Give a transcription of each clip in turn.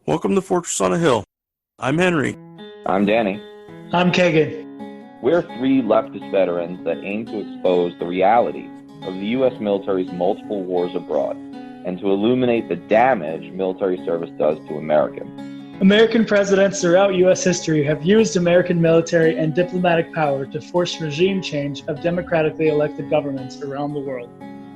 Welcome to Fortress on a Hill. I'm Henry. I'm Danny. I'm Kagan. We're three leftist veterans that aim to expose the reality of the U.S. military's multiple wars abroad and to illuminate the damage military service does to Americans. American presidents throughout U.S. history have used American military and diplomatic power to force regime change of democratically elected governments around the world.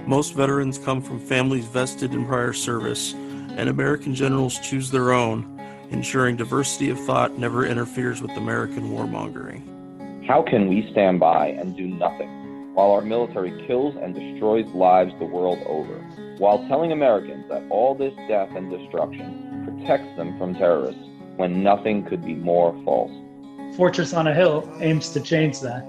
Most veterans come from families vested in prior service, and American generals choose their own, ensuring diversity of thought never interferes with American warmongering. How can we stand by and do nothing while our military kills and destroys lives the world over, while telling Americans that all this death and destruction protects them from terrorists when nothing could be more false? Fortress on a Hill aims to change that.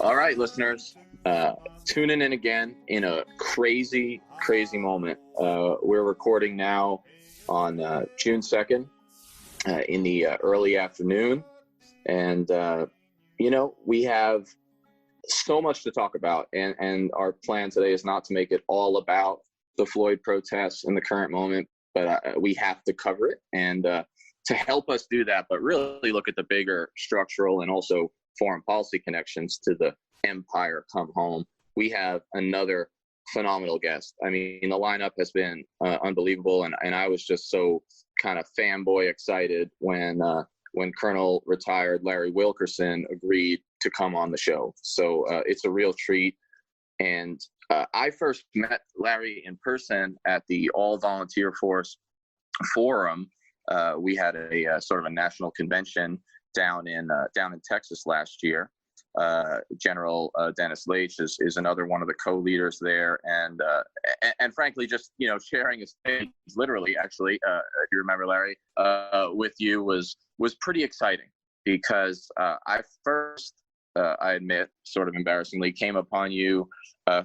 All right, listeners, tuning in again in a crazy moment. We're recording now on June 2nd in the early afternoon. And, we have so much to talk about. And our plan today is not to make it all about the Floyd protests in the current moment, but we have to cover it. And to help us do that, but really look at the bigger structural and also foreign policy connections to the empire come home, we have another phenomenal guest. I mean, the lineup has been unbelievable, and I was just so kind of fanboy excited when Colonel retired Larry Wilkerson agreed to come on the show. So it's a real treat. And I first met Larry in person at the All Volunteer Force Forum. We had a sort of a national convention down in Texas last year. General Dennis Leach is another one of the co-leaders there, and frankly, just sharing a stage, literally, actually, if you remember, Larry, with you was pretty exciting because I first, I admit, sort of embarrassingly, came upon you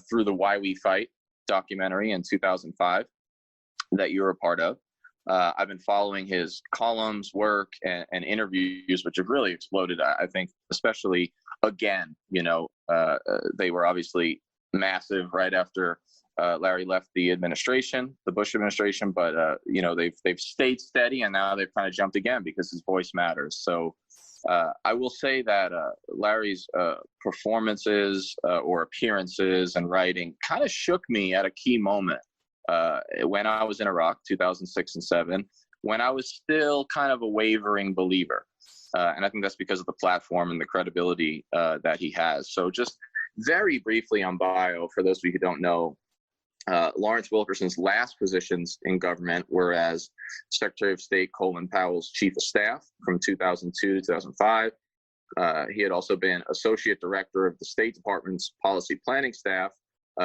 through the Why We Fight documentary in 2005 that you were a part of. I've been following his columns, work, and interviews, which have really exploded. I think, especially again, they were obviously massive right after Larry left the administration, the Bush administration. But they've stayed steady, and now they've kind of jumped again because his voice matters. So I will say that Larry's performances or appearances and writing kind of shook me at a key moment. When I was in Iraq, 2006 and 2007, when I was still kind of a wavering believer. And I think that's because of the platform and the credibility that he has. So just very briefly on bio, for those of you who don't know, Lawrence Wilkerson's last positions in government were as Secretary of State Colin Powell's Chief of Staff from 2002 to 2005. He had also been Associate Director of the State Department's Policy Planning Staff,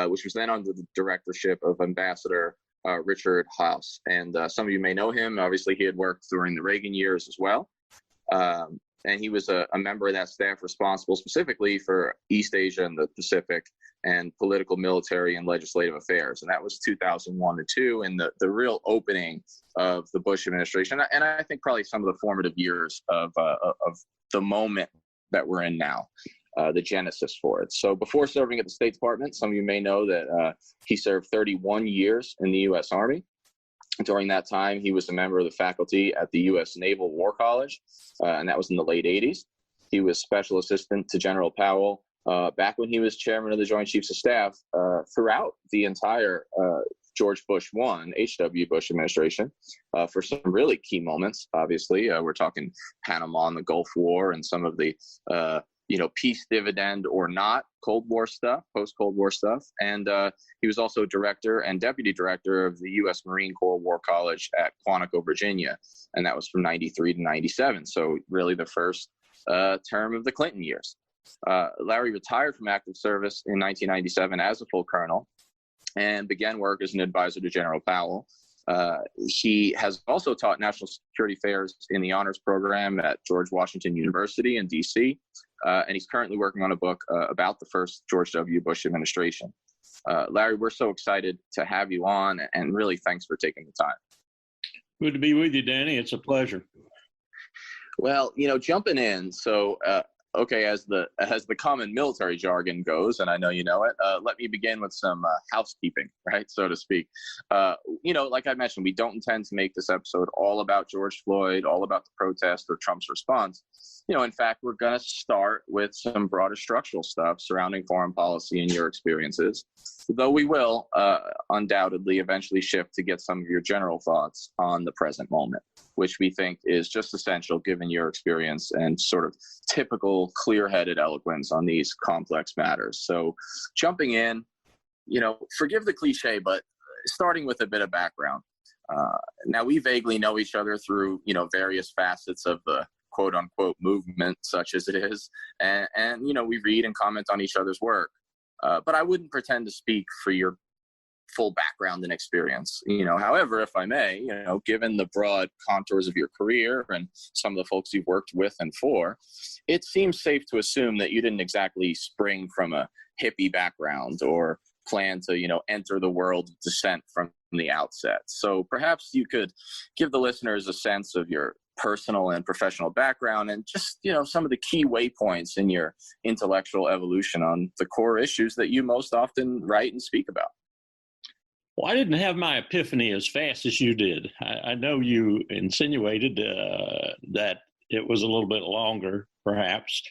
which was then under the directorship of Ambassador Richard Haass. And some of you may know him. Obviously, he had worked during the Reagan years as well. And he was a member of that staff responsible specifically for East Asia and the Pacific and political, military, and legislative affairs. And that was 2001 to 2 in the real opening of the Bush administration. And I think probably some of the formative years of the moment that we're in now. The genesis for it. So before serving at the State Department, some of you may know that he served 31 years in the U.S. Army. During that time, he was a member of the faculty at the U.S. Naval War College, and that was in the late 80s. He was special assistant to General Powell back when he was chairman of the Joint Chiefs of Staff throughout the entire George Bush I, H.W. Bush administration, for some really key moments. Obviously, we're talking Panama and the Gulf War and some of the peace dividend or not Cold War stuff, post-Cold War stuff. And he was also director and deputy director of the U.S. Marine Corps War College at Quantico, Virginia. And that was from 93 to 97. So really the first term of the Clinton years. Larry retired from active service in 1997 as a full colonel and began work as an advisor to General Powell. He has also taught national security affairs in the honors program at George Washington University in D.C., and he's currently working on a book about the first George W. Bush administration. Larry, we're so excited to have you on, and really thanks for taking the time. Good to be with you, Danny. It's a pleasure. Well, jumping in, so Okay, as the common military jargon goes, and I know you know it, let me begin with some housekeeping, right, so to speak. Like I mentioned, we don't intend to make this episode all about George Floyd, all about the protest or Trump's response. In fact, we're going to start with some broader structural stuff surrounding foreign policy and your experiences, though we will undoubtedly eventually shift to get some of your general thoughts on the present moment, which we think is just essential given your experience and sort of typical clear-headed eloquence on these complex matters. So jumping in, forgive the cliche, but starting with a bit of background. Now, we vaguely know each other through, various facets of the quote unquote movement, such as it is. And we read and comment on each other's work. But I wouldn't pretend to speak for your full background and experience. However, if I may, given the broad contours of your career and some of the folks you've worked with and for, it seems safe to assume that you didn't exactly spring from a hippie background or plan to, enter the world of dissent from the outset. So perhaps you could give the listeners a sense of your personal and professional background and just, some of the key waypoints in your intellectual evolution on the core issues that you most often write and speak about. Well, I didn't have my epiphany as fast as you did. I know you insinuated that it was a little bit longer, perhaps,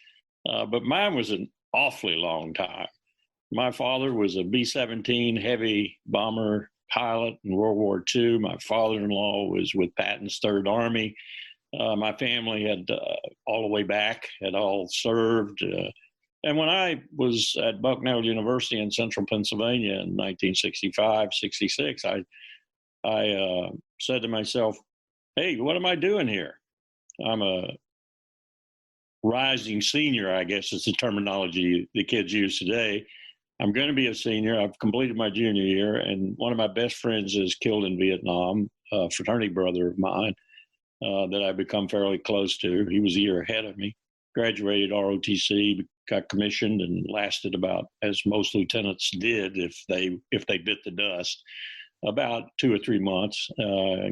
but mine was an awfully long time. My father was a B-17 heavy bomber pilot in World War II. My father-in-law was with Patton's Third Army. My family had all the way back, had all served. And when I was at Bucknell University in central Pennsylvania in 1965, 66, I said to myself, hey, what am I doing here? I'm a rising senior, I guess is the terminology the kids use today. I'm going to be a senior. I've completed my junior year, and one of my best friends is killed in Vietnam, a fraternity brother of mine that I've become fairly close to. He was a year ahead of me, graduated ROTC, got commissioned, and lasted about, as most lieutenants did if they bit the dust, about 2 or 3 months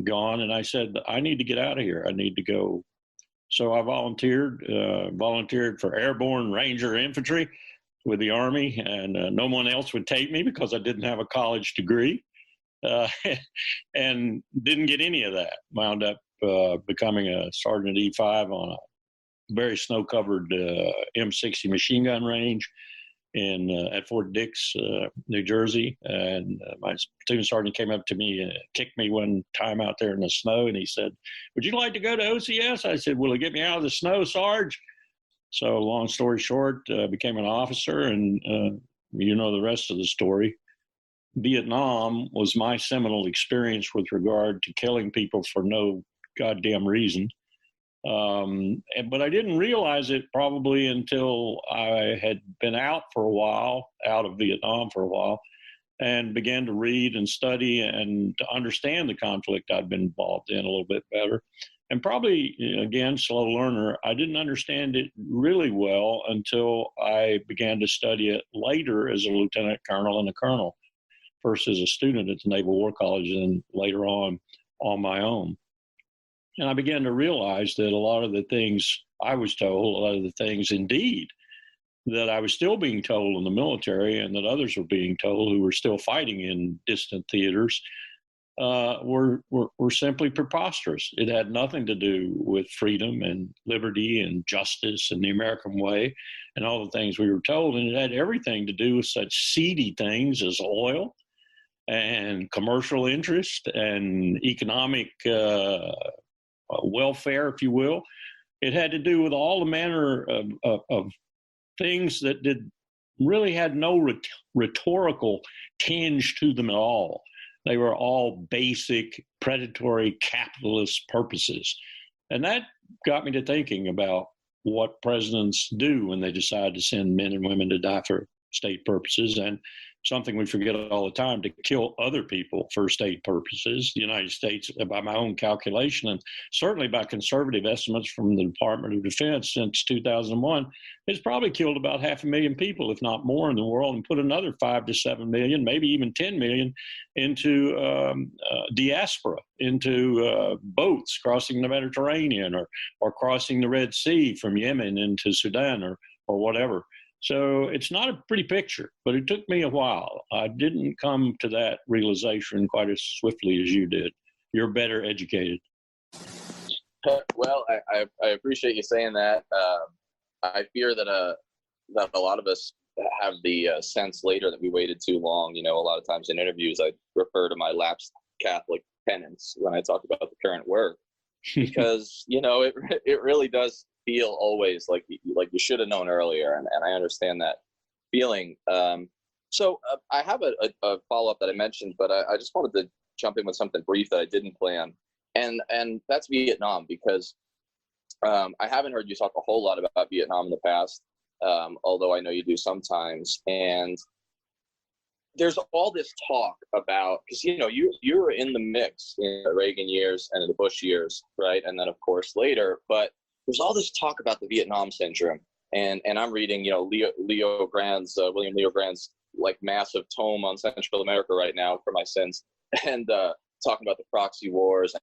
gone. And I said, I need to get out of here. I need to go. So I volunteered for Airborne Ranger Infantry with the Army, and no one else would take me because I didn't have a college degree and didn't get any of that. Wound up becoming a sergeant E5 on a very snow-covered M60 machine gun range at Fort Dix, New Jersey. And my platoon sergeant came up to me and kicked me one time out there in the snow, and he said, would you like to go to OCS? I said, will it get me out of the snow, Sarge? So long story short, became an officer, and the rest of the story. Vietnam was my seminal experience with regard to killing people for no goddamn reason. But I didn't realize it probably until I had been out of Vietnam for a while, and began to read and study and to understand the conflict I'd been involved in a little bit better. And probably, again, slow learner, I didn't understand it really well until I began to study it later as a lieutenant colonel and a colonel, first as a student at the Naval War College and later on my own. And I began to realize that a lot of the things I was told, a lot of the things indeed that I was still being told in the military and that others were being told who were still fighting in distant theaters, were simply preposterous. It had nothing to do with freedom and liberty and justice and the American way and all the things we were told. And it had everything to do with such seedy things as oil and commercial interest and economic welfare, if you will. It had to do with all the manner of things that really had no rhetorical tinge to them at all. They were all basic predatory capitalist purposes. And that got me to thinking about what presidents do when they decide to send men and women to die for state purposes. And something we forget all the time, to kill other people for state purposes. The United States, by my own calculation, and certainly by conservative estimates from the Department of Defense since 2001, has probably killed about 500,000 people, if not more, in the world, and put another 5 to 7 million, maybe even 10 million, into diaspora, into boats crossing the Mediterranean, or crossing the Red Sea from Yemen into Sudan, or whatever. So it's not a pretty picture, but it took me a while. I didn't come to that realization quite as swiftly as you did. You're better educated. Well, I appreciate you saying that. I fear that a lot of us have the sense later that we waited too long. A lot of times in interviews, I refer to my lapsed Catholic penance when I talk about the current work, because it really does feel always like you should have known earlier, and I understand that feeling. So I have a follow-up that I mentioned, but I just wanted to jump in with something brief that I didn't plan, and that's Vietnam, because I haven't heard you talk a whole lot about Vietnam in the past, although I know you do sometimes. And there's all this talk about, because you were in the mix in the Reagan years and in the Bush years, right? And then of course later, but there's all this talk about the Vietnam syndrome, and I'm reading, William Leo Grand's like massive tome on Central America right now for my sins, and talking about the proxy wars.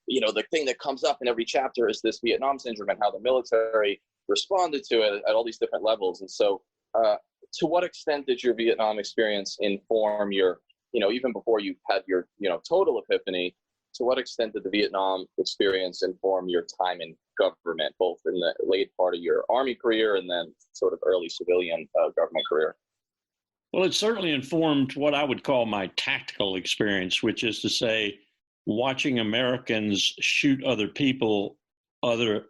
The thing that comes up in every chapter is this Vietnam syndrome and how the military responded to it at all these different levels. And so, to what extent did your Vietnam experience inform your, even before you had your, total epiphany? To what extent did the Vietnam experience inform your time in government, both in the late part of your Army career and then sort of early civilian government career? Well, it certainly informed what I would call my tactical experience, which is to say, watching Americans shoot other people under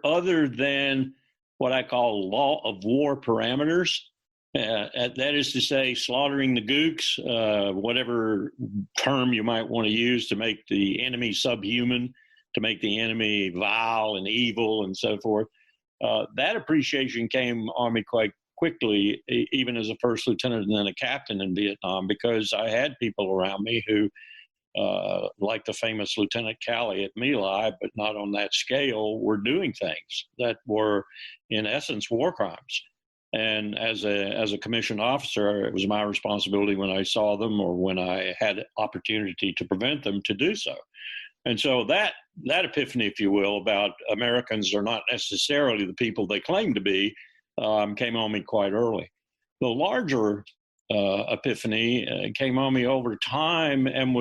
other than what I call law of war parameters. That is to say, slaughtering the gooks, whatever term you might want to use to make the enemy subhuman, to make the enemy vile and evil and so forth. That appreciation came on me quite quickly, even as a first lieutenant and then a captain in Vietnam, because I had people around me who, like the famous Lieutenant Calley at My Lai, but not on that scale, were doing things that were, in essence, war crimes. And as a commissioned officer, it was my responsibility when I saw them or when I had opportunity to prevent them to do so. And so that epiphany, if you will, about Americans are not necessarily the people they claim to be, came on me quite early. The larger epiphany came on me over time, and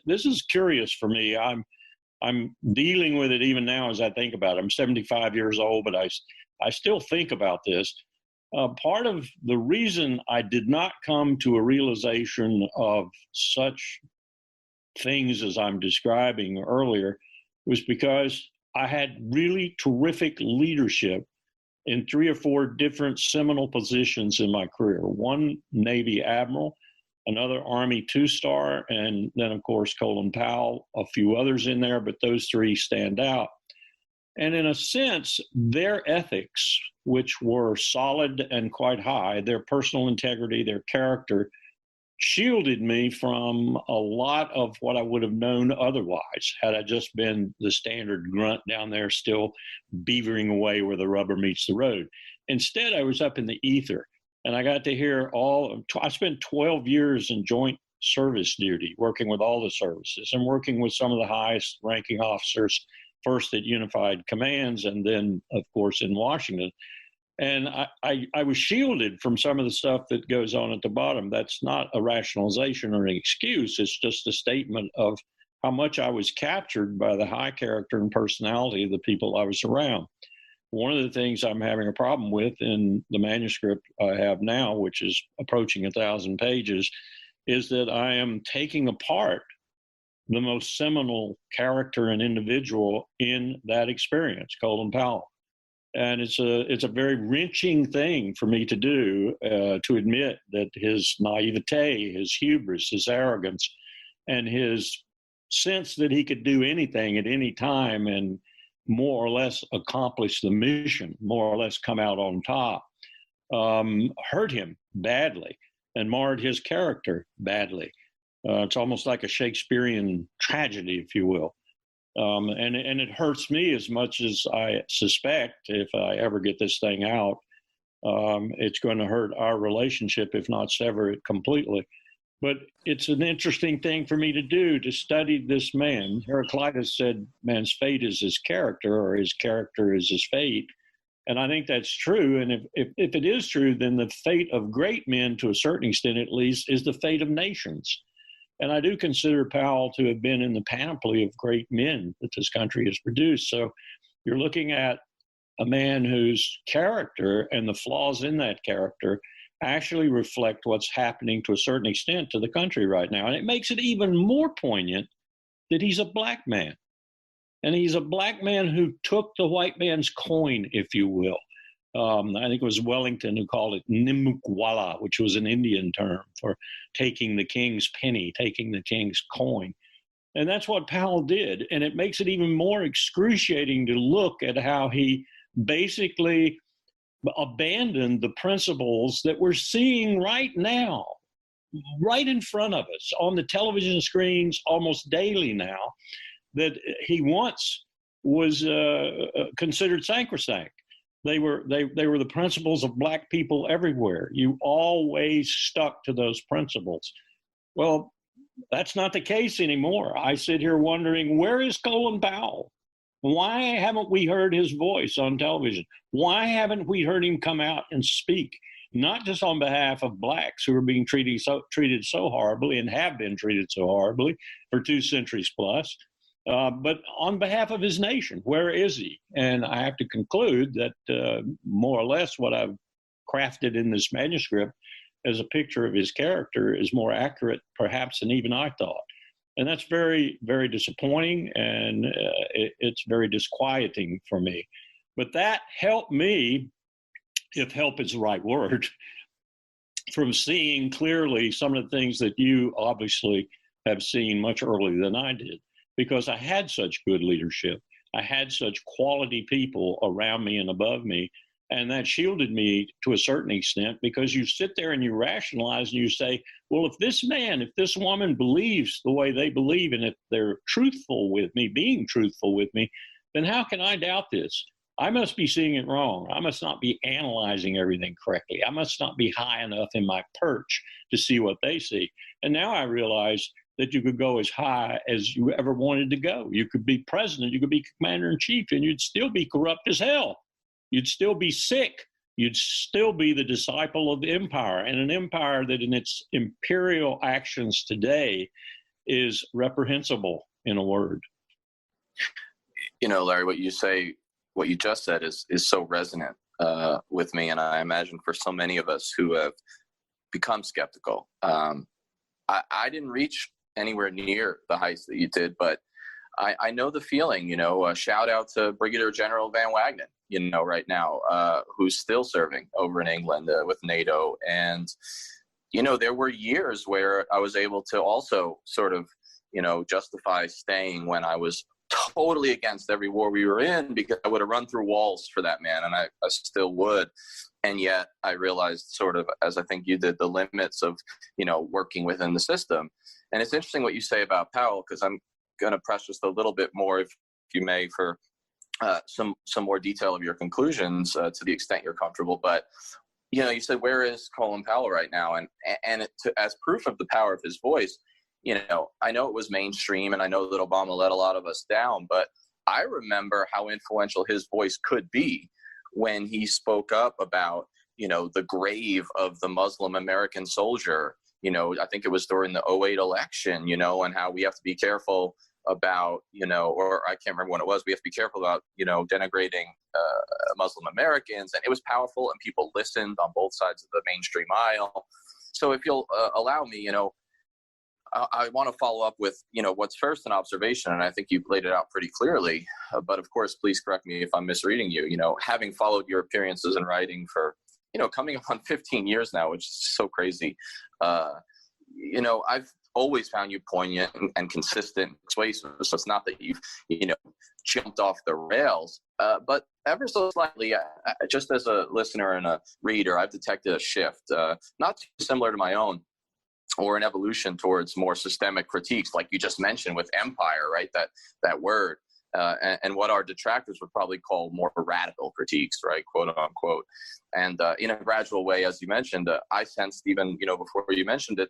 this is curious for me. I'm dealing with it even now as I think about it. I'm 75 years old, but I still think about this. Part of the reason I did not come to a realization of such things as I'm describing earlier was because I had really terrific leadership in 3 or 4 different seminal positions in my career. One Navy admiral, another Army 2-star, and then, of course, Colin Powell, a few others in there, but those 3 stand out. And in a sense, their ethics, which were solid and quite high, their personal integrity, their character, shielded me from a lot of what I would have known otherwise had I just been the standard grunt down there still beavering away where the rubber meets the road. Instead, I was up in the ether, and I got to hear I spent 12 years in joint service duty, working with all the services and working with some of the highest ranking officers, first at Unified Commands and then, of course, in Washington. And I was shielded from some of the stuff that goes on at the bottom. That's not a rationalization or an excuse. It's just a statement of how much I was captured by the high character and personality of the people I was around. One of the things I'm having a problem with in the manuscript I have now, which is approaching 1,000 pages, is that I am taking apart the most seminal character and individual in that experience, Colin Powell. And it's a very wrenching thing for me to do, to admit that his naivete, his hubris, his arrogance, and his sense that he could do anything at any time and more or less accomplish the mission, more or less come out on top, hurt him badly. and marred his character badly. It's almost like a Shakespearean tragedy, if you will. And it hurts me as much as I suspect if I ever get this thing out, it's going to hurt our relationship, if not sever it completely. But it's an interesting thing for me to do, to study this man. Heraclitus said man's fate is his character, or his character is his fate. And I think that's true. And if it is true, then the fate of great men, to a certain extent at least, is the fate of nations. And I do consider Powell to have been in the panoply of great men that this country has produced. So you're looking at a man whose character and the flaws in that character actually reflect what's happening to a certain extent to the country right now. And it makes it even more poignant that he's a black man. And he's a black man who took the white man's coin, if you will. I think it was Wellington who called it Nimukwala, which was an Indian term for taking the king's penny, taking the king's coin. And that's what Powell did. And it makes it even more excruciating to look at how he basically abandoned the principles that we're seeing right now, right in front of us on the television screens almost daily now, that he once was considered sacrosanct. They were the principles of black people everywhere. You always stuck to those principles. Well, that's not the case anymore. I sit here wondering, where is Colin Powell? Why haven't we heard his voice on television? Why haven't we heard him come out and speak, not just on behalf of blacks who are being treated so horribly and have been treated so horribly for 2 centuries plus, but on behalf of his nation? Where is he? And I have to conclude that more or less what I've crafted in this manuscript as a picture of his character is more accurate perhaps than even I thought. And that's very, very disappointing, and it's very disquieting for me. But that helped me, if help is the right word, from seeing clearly some of the things that you obviously have seen much earlier than I did, because I had such good leadership. I had such quality people around me and above me, and that shielded me to a certain extent, because you sit there and you rationalize and you say, well, if this man, if this woman believes the way they believe, and if they're truthful with me, being truthful with me, then how can I doubt this? I must be seeing it wrong. I must not be analyzing everything correctly. I must not be high enough in my perch to see what they see. And now I realize that you could go as high as you ever wanted to go. You could be president, you could be commander-in-chief, and you'd still be corrupt as hell. You'd still be sick. You'd still be the disciple of the empire, and an empire that in its imperial actions today is reprehensible, in a word. You know, Larry, what you just said is so resonant with me, and I imagine for so many of us who have become skeptical. I didn't reach anywhere near the heights that you did, but I know the feeling. Shout out to Brigadier General Van Wagenen, right now, who's still serving over in England with NATO. And, there were years where I was able to also sort of, justify staying when I was totally against every war we were in, because I would have run through walls for that man, and I still would. And yet I realized, sort of, as I think you did, the limits of, working within the system. And it's interesting what you say about Powell, because I'm going to press just a little bit more, if you may, for some more detail of your conclusions to the extent you're comfortable. But, you said, where is Colin Powell right now? And as proof of the power of his voice, I know it was mainstream, and I know that Obama let a lot of us down, but I remember how influential his voice could be when he spoke up about, the grave of the Muslim American soldier. I think it was during the 2008 election, and how we have to be careful about, or I can't remember when it was, we have to be careful about, denigrating Muslim Americans. And it was powerful, and people listened on both sides of the mainstream aisle. So if you'll allow me, I want to follow up with, what's first an observation, and I think you've laid it out pretty clearly. But of course, please correct me if I'm misreading you. Having followed your appearances in writing for, coming up on 15 years now, which is so crazy. I've always found you poignant and consistent and persuasive. So it's not that you've, jumped off the rails. But ever so slightly, just as a listener and a reader, I've detected a shift, not too similar to my own, or an evolution towards more systemic critiques, like you just mentioned with empire, right? That word, and what our detractors would probably call more radical critiques, right, quote unquote. And in a gradual way, as you mentioned, I sensed even, before you mentioned it,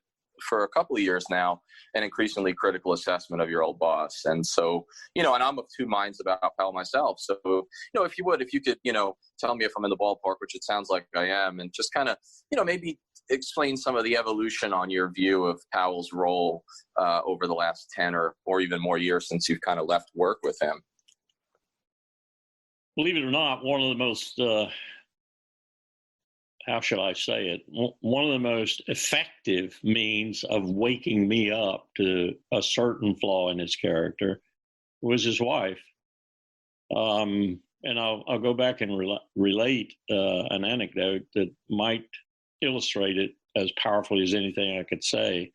for a couple of years now, an increasingly critical assessment of your old boss. And so, and I'm of two minds about Powell myself. So, if you could, tell me if I'm in the ballpark, which it sounds like I am, and just kind of, maybe explain some of the evolution on your view of Powell's role over the last 10 or even more years since you've kind of left work with him. Believe it or not, one of the most how shall I say it? One of the most effective means of waking me up to a certain flaw in his character was his wife. And I'll go back and relate an anecdote that might illustrate it as powerfully as anything I could say.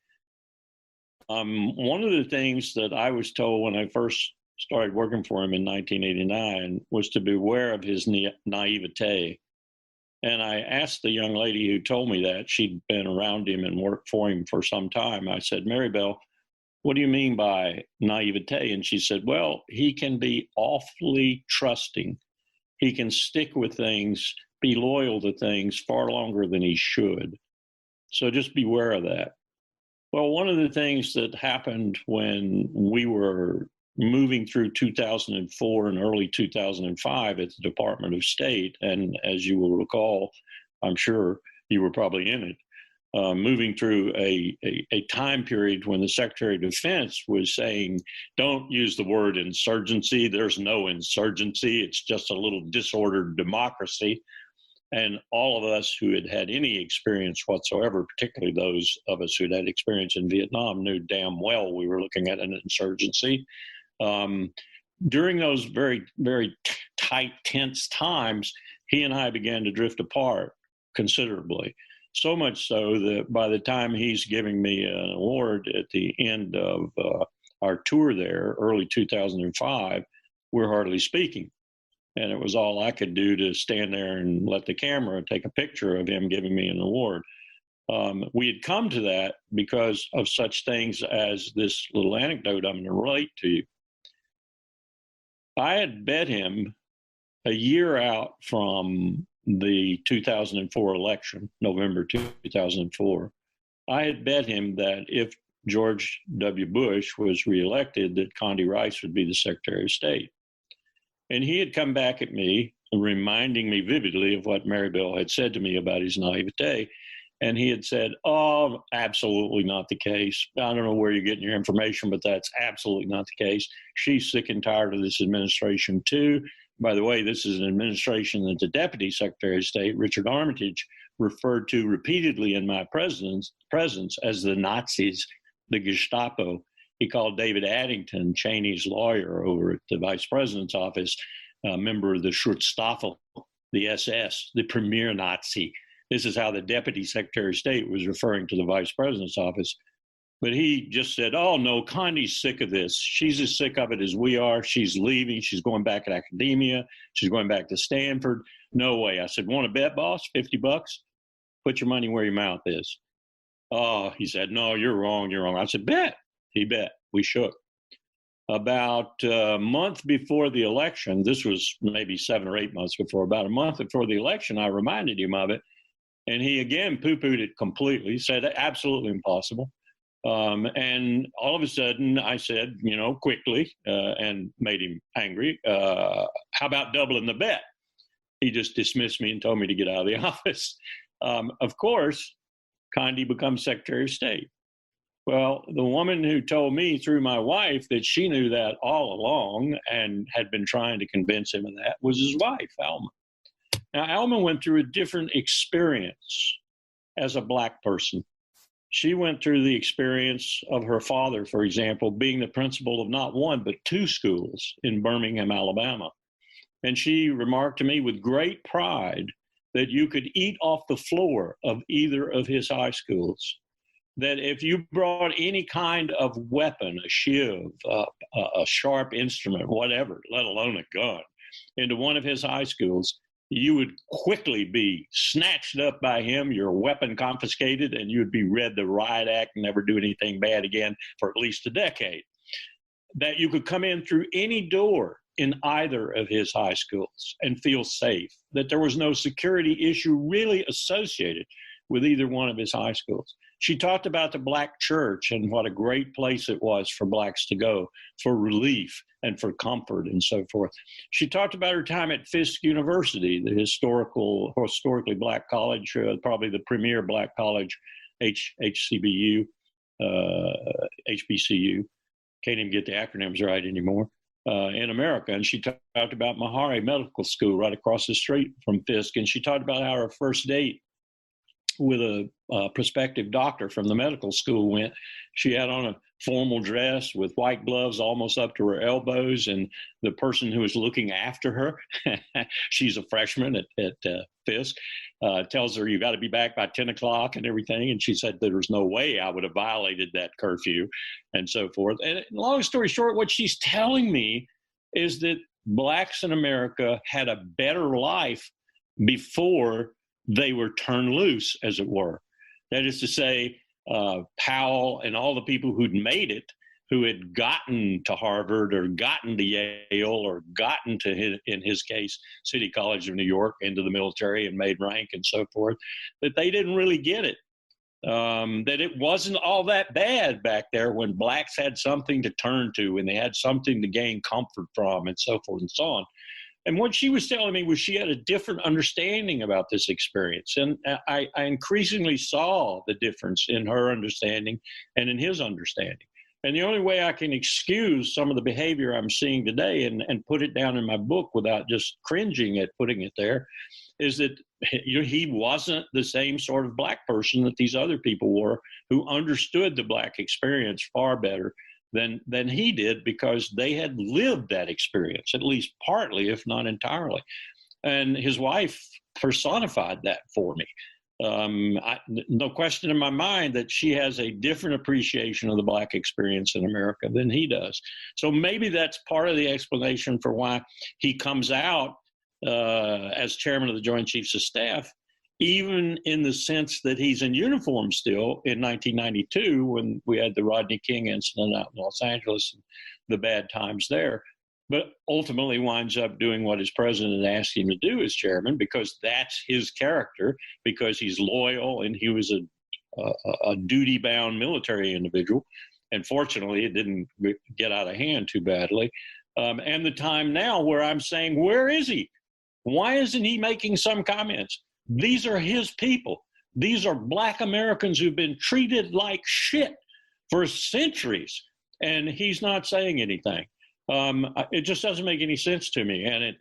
One of the things that I was told when I first started working for him in 1989 was to beware of his naivete. And I asked the young lady who told me that, she'd been around him and worked for him for some time. I said, Mary Bell, what do you mean by naivete? And she said, well, he can be awfully trusting. He can stick with things, be loyal to things far longer than he should. So just beware of that. Well, one of the things that happened when we were moving through 2004 and early 2005 at the Department of State, and as you will recall, I'm sure you were probably in it, moving through a time period when the Secretary of Defense was saying, don't use the word insurgency. There's no insurgency. It's just a little disordered democracy. And all of us who had had any experience whatsoever, particularly those of us who'd had experience in Vietnam, knew damn well we were looking at an insurgency. During those very, very tight, tense times, he and I began to drift apart considerably. So much so that by the time he's giving me an award at the end of our tour there, early 2005, we're hardly speaking. And it was all I could do to stand there and let the camera take a picture of him giving me an award. We had come to that because of such things as this little anecdote I'm going to relate to you. I had bet him a year out from the 2004 election, November 2004. I had bet him that if George W. Bush was reelected, that Condi Rice would be the Secretary of State. And he had come back at me, reminding me vividly of what Mary Bell had said to me about his naivete. And he had said, oh, absolutely not the case. I don't know where you're getting your information, but that's absolutely not the case. She's sick and tired of this administration, too. By the way, this is an administration that the Deputy Secretary of State, Richard Armitage, referred to repeatedly in my presence as the Nazis, the Gestapo. He called David Addington, Cheney's lawyer over at the Vice President's office, a member of the Schutzstaffel, the SS, the premier Nazi. This is how the Deputy Secretary of State was referring to the Vice President's office. But he just said, oh, no, Condi's sick of this. She's as sick of it as we are. She's leaving. She's going back to academia. She's going back to Stanford. No way. I said, want to bet, boss? $50? Put your money where your mouth is. Oh, he said, no, you're wrong. You're wrong. I said, bet. He bet. We shook. About a month before the election, this was maybe 7 or 8 months before, about a month before the election, I reminded him of it. And he again poo-pooed it completely, said absolutely impossible. And all of a sudden I said, quickly, and made him angry, how about doubling the bet? He just dismissed me and told me to get out of the office. Of course, Condi becomes Secretary of State. Well, the woman who told me through my wife that she knew that all along and had been trying to convince him of that was his wife, Alma. Now, Alma went through a different experience as a Black person. She went through the experience of her father, for example, being the principal of not one, but 2 schools in Birmingham, Alabama. And she remarked to me with great pride that you could eat off the floor of either of his high schools. That if you brought any kind of weapon, a shiv, a sharp instrument, whatever, let alone a gun, into one of his high schools, you would quickly be snatched up by him, your weapon confiscated, and you'd be read the riot act and never do anything bad again for at least a decade. That you could come in through any door in either of his high schools and feel safe, that there was no security issue really associated with either one of his high schools. She talked about the Black church and what a great place it was for Blacks to go for relief and for comfort and so forth. She talked about her time at Fisk University, the historically Black college, probably the premier Black college, HBCU. Can't even get the acronyms right anymore, in America. And she talked about Meharry Medical School right across the street from Fisk. And she talked about how her first date with a prospective doctor from the medical school went. She had on a formal dress with white gloves almost up to her elbows, and the person who was looking after her, she's a freshman at Fisk, tells her, you got to be back by 10 o'clock and everything. And she said there was no way I would have violated that curfew and so forth. And long story short, what she's telling me is that Blacks in America had a better life before they were turned loose, as it were. That is to say, Powell and all the people who'd made it, who had gotten to Harvard or gotten to Yale or gotten to, in his case, City College of New York, into the military and made rank and so forth, that they didn't really get it. That it wasn't all that bad back there when Blacks had something to turn to and they had something to gain comfort from and so forth and so on. And what she was telling me was she had a different understanding about this experience. And I increasingly saw the difference in her understanding and in his understanding. And the only way I can excuse some of the behavior I'm seeing today and put it down in my book without just cringing at putting it there is that he wasn't the same sort of Black person that these other people were, who understood the Black experience far better than he did, because they had lived that experience, at least partly, if not entirely. And his wife personified that for me. No question in my mind that she has a different appreciation of the Black experience in America than he does. So maybe that's part of the explanation for why he comes out as chairman of the Joint Chiefs of Staff, even in the sense that he's in uniform still in 1992 when we had the Rodney King incident out in Los Angeles and the bad times there, but ultimately winds up doing what his president asked him to do as chairman, because that's his character, because he's loyal and he was a duty-bound military individual. And fortunately, it didn't get out of hand too badly. And the time now where I'm saying, where is he? Why isn't he making some comments? These are his people. These are Black Americans who've been treated like shit for centuries, and he's not saying anything. It just doesn't make any sense to me. And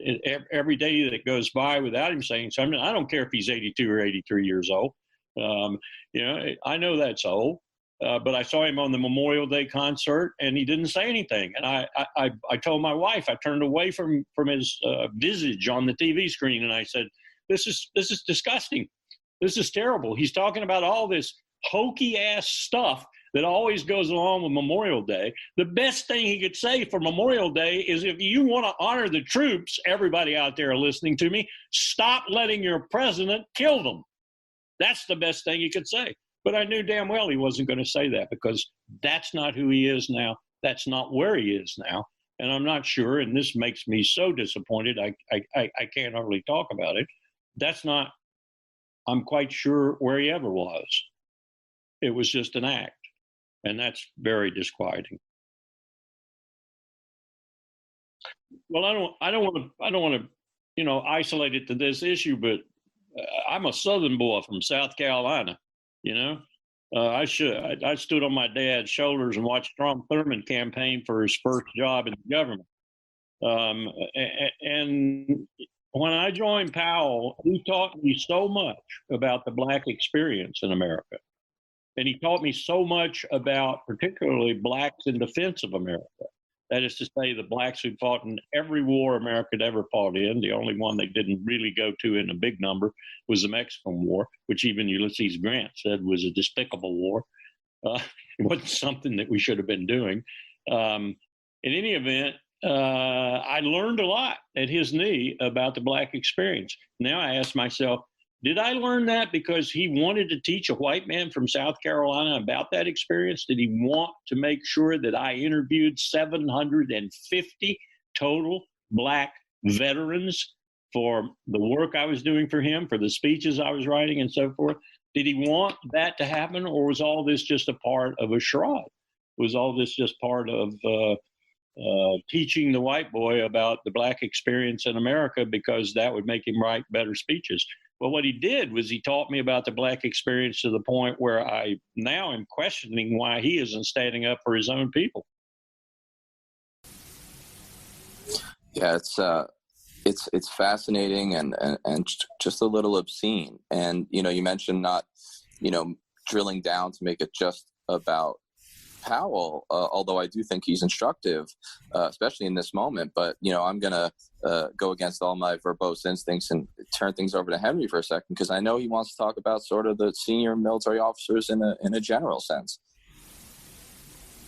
every day that goes by without him saying something, I don't care if he's 82 or 83 years old. I know that's old, but I saw him on the Memorial Day concert, and he didn't say anything. And I told my wife, I turned away from his visage on the TV screen, and I said, This is disgusting. This is terrible. He's talking about all this hokey ass stuff that always goes along with Memorial Day. The best thing he could say for Memorial Day is, if you want to honor the troops, everybody out there listening to me, stop letting your president kill them. That's the best thing he could say. But I knew damn well he wasn't going to say that, because that's not who he is now. That's not where he is now. And I'm not sure, and this makes me so disappointed, I can't hardly talk about it. I'm quite sure where he ever was. It was just an act. And that's very disquieting. Well, I don't want to, isolate it to this issue, but I'm a Southern boy from South Carolina. I stood on my dad's shoulders and watched Strom Thurmond campaign for his first job in the government. And when I joined Powell, he taught me so much about the Black experience in America. And he taught me so much about particularly Blacks in defense of America. That is to say, the Blacks who fought in every war America had ever fought in. The only one they didn't really go to in a big number was the Mexican War, which even Ulysses Grant said was a despicable war. It wasn't something that we should have been doing. In any event, I learned a lot at his knee about the Black experience. Now I ask myself, did I learn that because he wanted to teach a white man from South Carolina about that experience? Did he want to make sure that I interviewed 750 total Black veterans for the work I was doing for him, for the speeches I was writing and so forth? Did he want that to happen, or was all this just a part of a charade? Was all this just part of teaching the white boy about the Black experience in America because that would make him write better speeches? Well, what he did was he taught me about the Black experience to the point where I now am questioning why he isn't standing up for his own people. Yeah, it's fascinating and just a little obscene. And you mentioned not drilling down to make it just about Powell, although I do think he's instructive, especially in this moment. But, I'm going to go against all my verbose instincts and turn things over to Henry for a second, because I know he wants to talk about sort of the senior military officers in a general sense.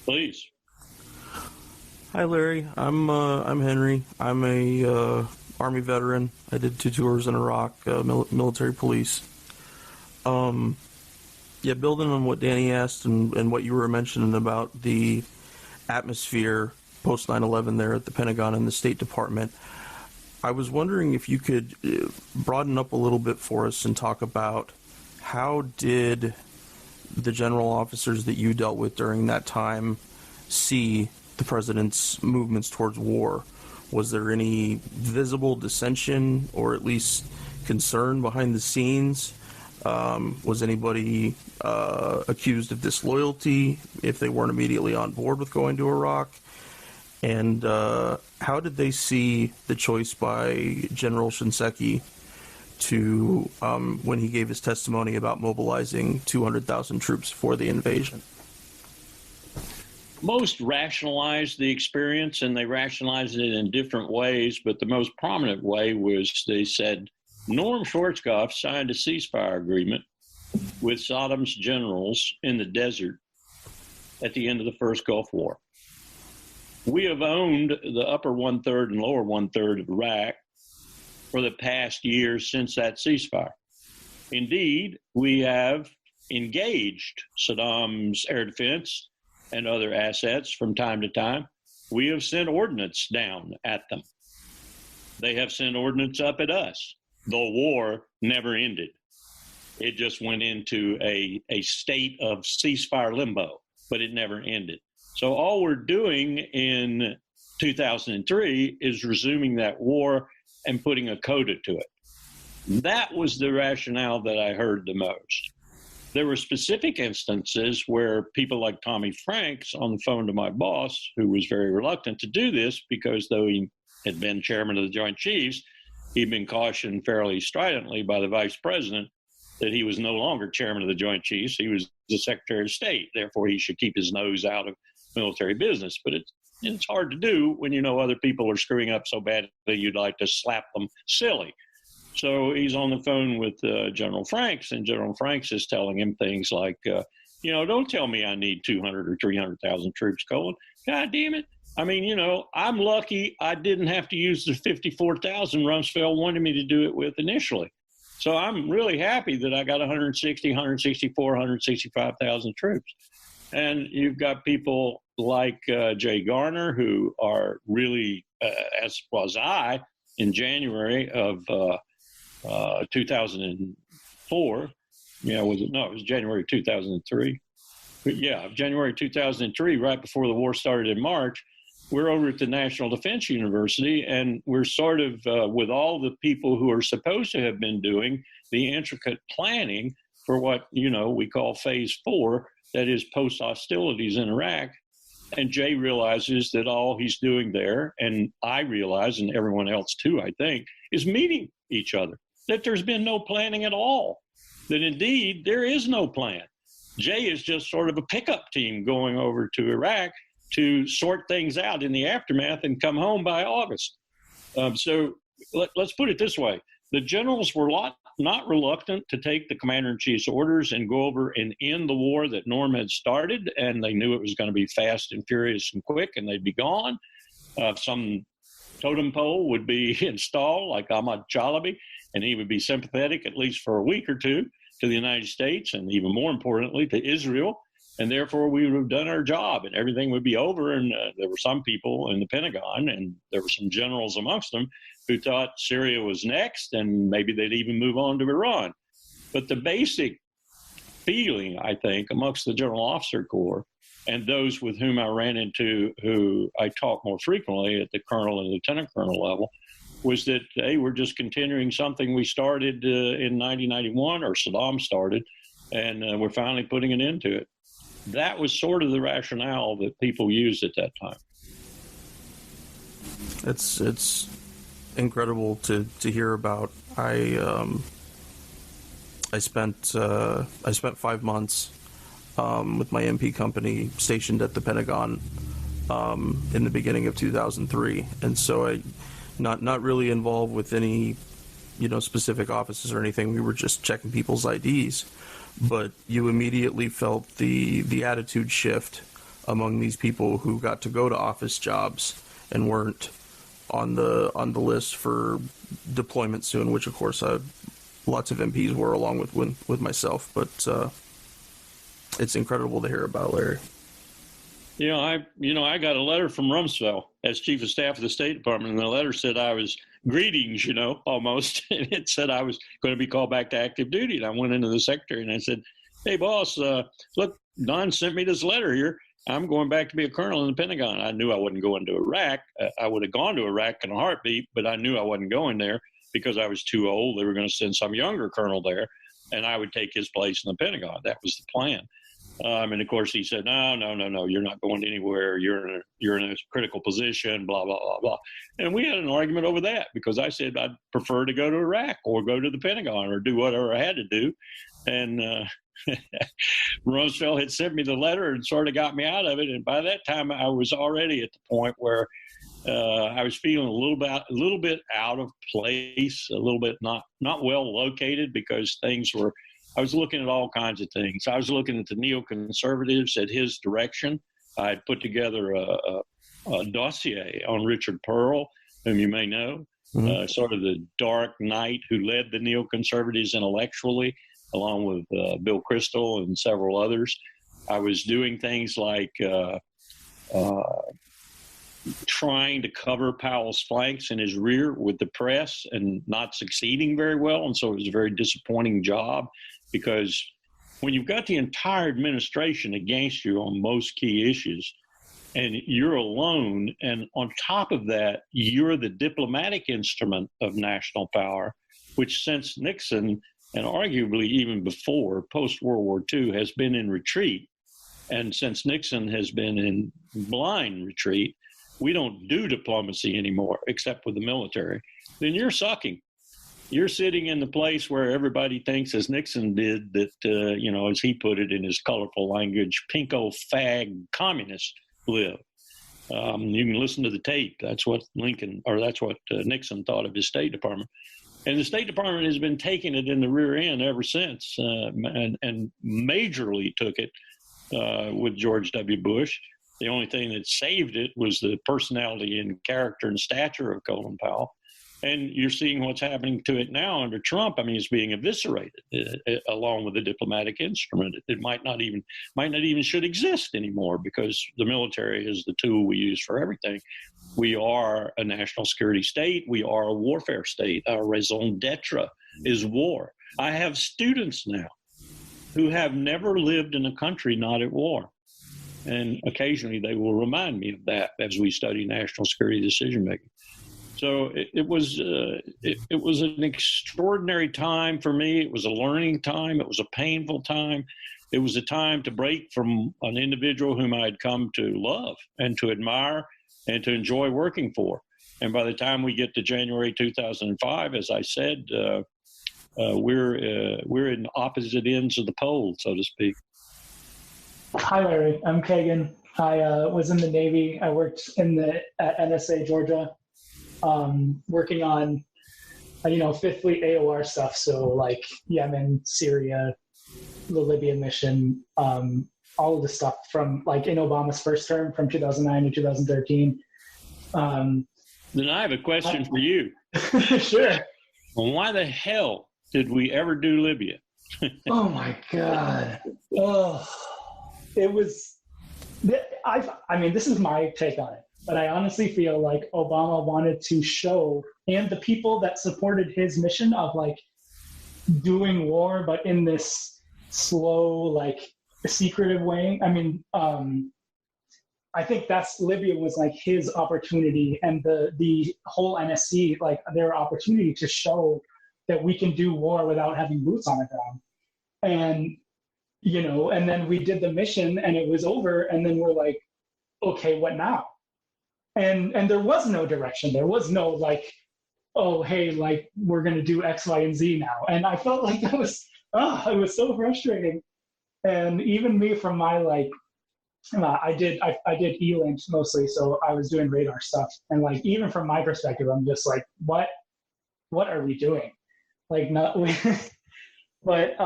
Please. Hi, Larry. I'm Henry. I'm a Army veteran. I did 2 tours in Iraq, military police. Building on what Danny asked and what you were mentioning about the atmosphere post 9/11 there at the Pentagon and the State Department, I was wondering if you could broaden up a little bit for us and talk about how did the general officers that you dealt with during that time see the president's movements towards war? Was there any visible dissension or at least concern behind the scenes? Was anybody accused of disloyalty if they weren't immediately on board with going to Iraq? And how did they see the choice by General Shinseki to, when he gave his testimony about mobilizing 200,000 troops for the invasion? Most rationalized the experience, and they rationalized it in different ways, but the most prominent way was they said, Norm Schwarzkopf signed a ceasefire agreement with Saddam's generals in the desert at the end of the first Gulf War. We have owned the upper 1/3 and lower 1/3 of Iraq for the past year since that ceasefire. Indeed, we have engaged Saddam's air defense and other assets from time to time. We have sent ordnance down at them. They have sent ordnance up at us. The war never ended. It just went into a state of ceasefire limbo, but it never ended. So all we're doing in 2003 is resuming that war and putting a coda to it. That was the rationale that I heard the most. There were specific instances where people like Tommy Franks on the phone to my boss, who was very reluctant to do this because though he had been chairman of the Joint Chiefs, he'd been cautioned fairly stridently by the vice president that he was no longer chairman of the Joint Chiefs. He was the Secretary of State. Therefore, he should keep his nose out of military business. But it's hard to do when you know other people are screwing up so badly you'd like to slap them silly. So he's on the phone with General Franks, and General Franks is telling him things like, don't tell me I need 200 or 300,000 troops, Colin. God damn it. I mean, I'm lucky I didn't have to use the 54,000 Rumsfeld wanted me to do it with initially. So I'm really happy that I got 160, 164, 165,000 troops. And you've got people like Jay Garner, who are really, as was I, in January of 2004. It was January 2003. But yeah, January 2003, right before the war started in March. We're over at the National Defense University, and we're sort of, with all the people who are supposed to have been doing the intricate planning for what, we call phase 4, that is post-hostilities in Iraq. And Jay realizes that all he's doing there, and I realize, and everyone else too, I think, is meeting each other, that there's been no planning at all, that indeed there is no plan. Jay is just sort of a pickup team going over to Iraq to sort things out in the aftermath and come home by August. So let's put it this way. The generals were not reluctant to take the commander-in-chief's orders and go over and end the war that Norm had started, and they knew it was going to be fast and furious and quick, and they'd be gone. some totem pole would be installed, like Ahmad Chalabi, and he would be sympathetic, at least for a week or two, to the United States, and even more importantly, to Israel. And therefore, we would have done our job, and everything would be over. And there were some people in the Pentagon, and there were some generals amongst them, who thought Syria was next, and maybe they'd even move on to Iran. But the basic feeling, I think, amongst the General Officer Corps and those with whom I ran into, who I talked more frequently at the colonel and lieutenant colonel level, was that, hey, we're just continuing something we started in 1991, or Saddam started, and we're finally putting an end to it. That was sort of the rationale that people used at that time. It's incredible to hear about. I spent 5 months with my MP company stationed at the Pentagon in the beginning of 2003, and so I not really involved with any specific offices or anything. We were just checking people's IDs, but you immediately felt the attitude shift among these people who got to go to office jobs and weren't on the list for deployment soon, which of course lots of MPs were, along with myself. But it's incredible to hear about, Larry. I got a letter from Rumsfeld as Chief of Staff of the State Department, and the letter said I was greetings, almost, and it said I was going to be called back to active duty. And I went into the secretary and I said, "Hey, boss, look, Don sent me this letter here. I'm going back to be a colonel in the Pentagon." I knew I wasn't going to Iraq. I would have gone to Iraq in a heartbeat, but I knew I wasn't going there because I was too old. They were going to send some younger colonel there, and I would take his place in the Pentagon. That was the plan. And of course, he said, no, you're not going anywhere. You're in a critical position, blah, blah, blah, blah. And we had an argument over that because I said I'd prefer to go to Iraq or go to the Pentagon or do whatever I had to do. And Rumsfeld had sent me the letter and sort of got me out of it. And by that time, I was already at the point where I was feeling a little bit out of place, a little bit not well located, because I was looking at all kinds of things. I was looking at the neoconservatives at his direction. I had put together a dossier on Richard Pearl, whom you may know, sort of the dark knight who led the neoconservatives intellectually, along with Bill Kristol and several others. I was doing things like trying to cover Powell's flanks and his rear with the press and not succeeding very well. And so it was a very disappointing job, because when you've got the entire administration against you on most key issues and you're alone, and on top of that, you're the diplomatic instrument of national power, which since Nixon and arguably even before post-World War II has been in retreat, and since Nixon has been in blind retreat, we don't do diplomacy anymore except with the military, then you're sucking. You're sitting in the place where everybody thinks, as Nixon did, that, as he put it in his colorful language, pinko fag communists live. You can listen to the tape. That's what Nixon thought of his State Department. And the State Department has been taking it in the rear end ever since, and majorly took it with George W. Bush. The only thing that saved it was the personality and character and stature of Colin Powell. And you're seeing what's happening to it now under Trump. I mean, it's being eviscerated along with the diplomatic instrument. It might not even should exist anymore, because the military is the tool we use for everything. We are a national security state. We are a warfare state. Our raison d'etre is war. I have students now who have never lived in a country not at war. And occasionally they will remind me of that as we study national security decision-making. So it was an extraordinary time for me. It was a learning time. It was a painful time. It was a time to break from an individual whom I had come to love and to admire and to enjoy working for. And by the time we get to January 2005, as I said, we're in opposite ends of the pole, so to speak. Hi, Larry. I'm Kagan. I was in the Navy. I worked at NSA Georgia, working on, Fifth Fleet AOR stuff. So like Yemen, Syria, the Libya mission, all of the stuff from like in Obama's first term from 2009 to 2013. Then I have a question for you. Sure. Why the hell did we ever do Libya? Oh my God. Oh, it was. I mean, this is my take on it, but I honestly feel like Obama wanted to show, and the people that supported his mission of like doing war, but in this slow, like secretive way. I mean, I think that's Libya was like his opportunity, and the whole NSC, like their opportunity to show that we can do war without having boots on the ground. And and then we did the mission and it was over, and then we're like, okay, what now? And there was no direction. There was no like, oh hey, like we're gonna do X, Y, and Z now. And I felt like that was it was so frustrating. And even me from my like I did ELINT mostly, so I was doing radar stuff. And like even from my perspective, I'm just like, what are we doing? Like not but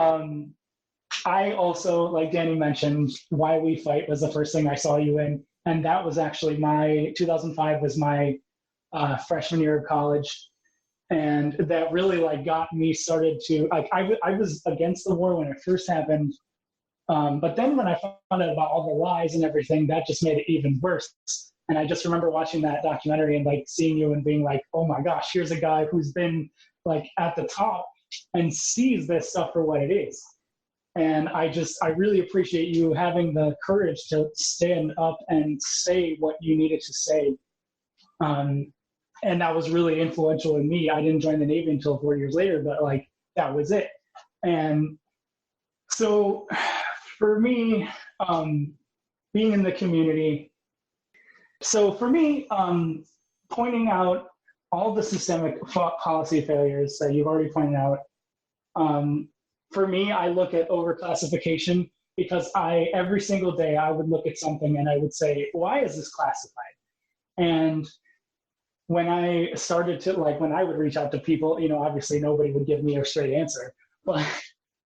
I also, like Danny mentioned, Why We Fight was the first thing I saw you in. And that was actually 2005 was my freshman year of college. And that really like got me started to, like, I was against the war when it first happened. But then when I found out about all the lies and everything, that just made it even worse. And I just remember watching that documentary and like seeing you and being like, oh my gosh, here's a guy who's been like at the top and sees this stuff for what it is. And I really appreciate you having the courage to stand up and say what you needed to say. And that was really influential in me. I didn't join the Navy until 4 years later, but like that was it. And so for me, being in the community, so for me, pointing out all the systemic policy failures that you've already pointed out, for me, I look at overclassification because every single day I would look at something and I would say, why is this classified? And when I started to, like, when I would reach out to people, obviously nobody would give me a straight answer. But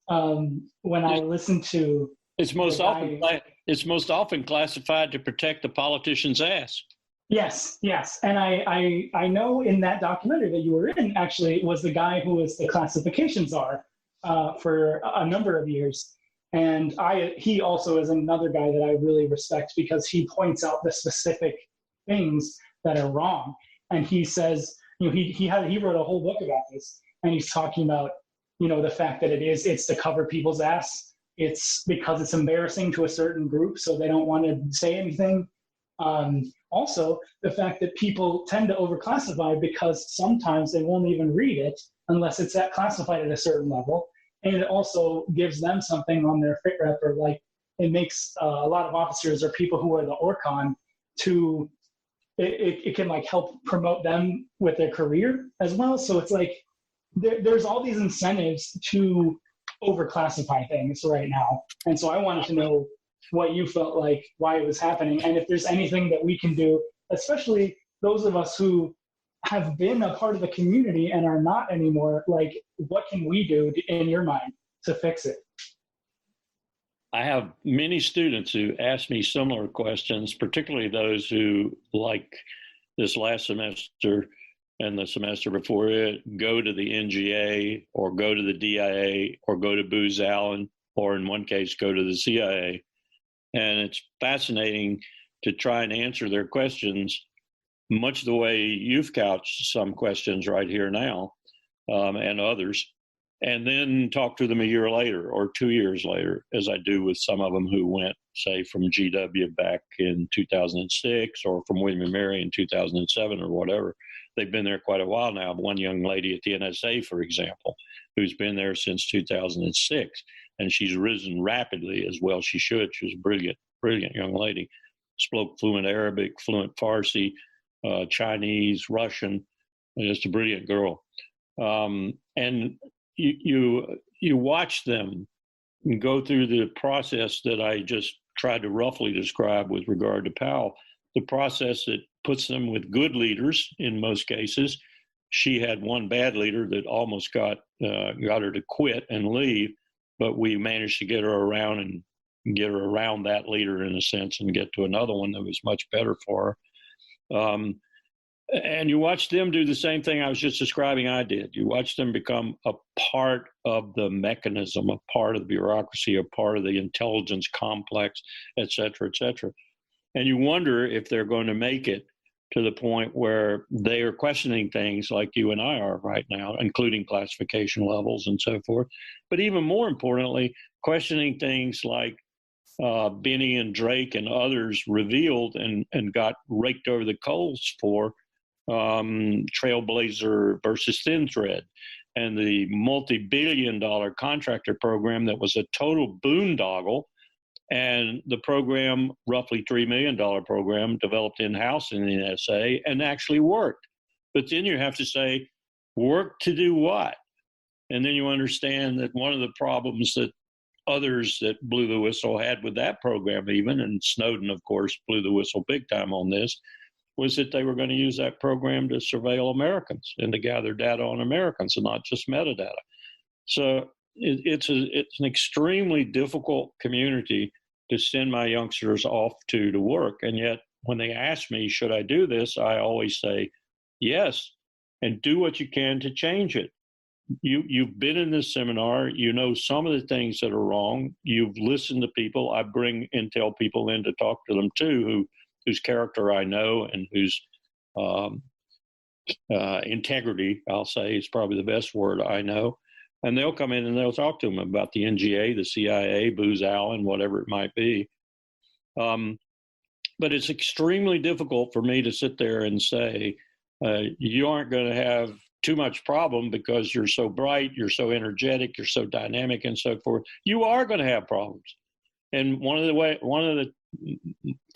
when I listened to it's most often classified to protect the politician's ass. Yes. And I know in that documentary that you were in, actually, was the guy who was the classification czar for a number of years. And he also is another guy that I really respect because he points out the specific things that are wrong. And he says, he wrote a whole book about this, and he's talking about, the fact that it's to cover people's ass. It's because it's embarrassing to a certain group, so they don't want to say anything. Also, the fact that people tend to overclassify because sometimes they won't even read it unless it's classified at a certain level. And it also gives them something on their fit rep, or like it makes a lot of officers or people who are the ORCON it can like help promote them with their career as well. So it's like there's all these incentives to overclassify things right now. And so I wanted to know what you felt like, why it was happening, and if there's anything that we can do, especially those of us who have been a part of the community and are not anymore. Like, what can we do in your mind to fix it? I have many students who ask me similar questions, particularly those who, like this last semester and the semester before it, go to the NGA or go to the DIA or go to Booz Allen, or in one case, go to the CIA. And it's fascinating to try and answer their questions much the way you've couched some questions right here now, and others, and then talk to them a year later or 2 years later, as I do with some of them who went, say, from GW back in 2006 or from William & Mary in 2007 or whatever. They've been there quite a while now. One young lady at the NSA, for example, who's been there since 2006, and she's risen rapidly, as well she should. She's a brilliant young lady. Spoke fluent Arabic, fluent Farsi, Chinese, Russian, just a brilliant girl. And you watch them go through the process that I just tried to roughly describe with regard to Powell, the process that puts them with good leaders in most cases. She had one bad leader that almost got her to quit and leave, but we managed to get her around and get her around that leader in a sense and get to another one that was much better for her. And you watch them do the same thing I was just describing I did. You watch them become a part of the mechanism, a part of the bureaucracy, a part of the intelligence complex, et cetera, et cetera. And you wonder if they're going to make it to the point where they are questioning things like you and I are right now, including classification levels and so forth. But even more importantly, questioning things like Benny and Drake and others revealed and got raked over the coals for Trailblazer versus Thin Thread and the multi-billion-dollar contractor program that was a total boondoggle, and the program, roughly $3 million program, developed in-house in the NSA and actually worked. But then you have to say, work to do what? And then you understand that one of the problems that others that blew the whistle had with that program even, and Snowden, of course, blew the whistle big time on this, was that they were going to use that program to surveil Americans and to gather data on Americans and not just metadata. So it's an extremely difficult community to send my youngsters off to work. And yet when they ask me, should I do this? I always say, yes, and do what you can to change it. You've been in this seminar. You know some of the things that are wrong. You've listened to people. I bring intel people in to talk to them too, whose character I know and whose integrity, I'll say, is probably the best word I know. And they'll come in and they'll talk to them about the NGA, the CIA, Booz Allen, whatever it might be. But it's extremely difficult for me to sit there and say, you aren't going to have too much problem because you're so bright, you're so energetic, you're so dynamic and so forth. You are going to have problems. And one of the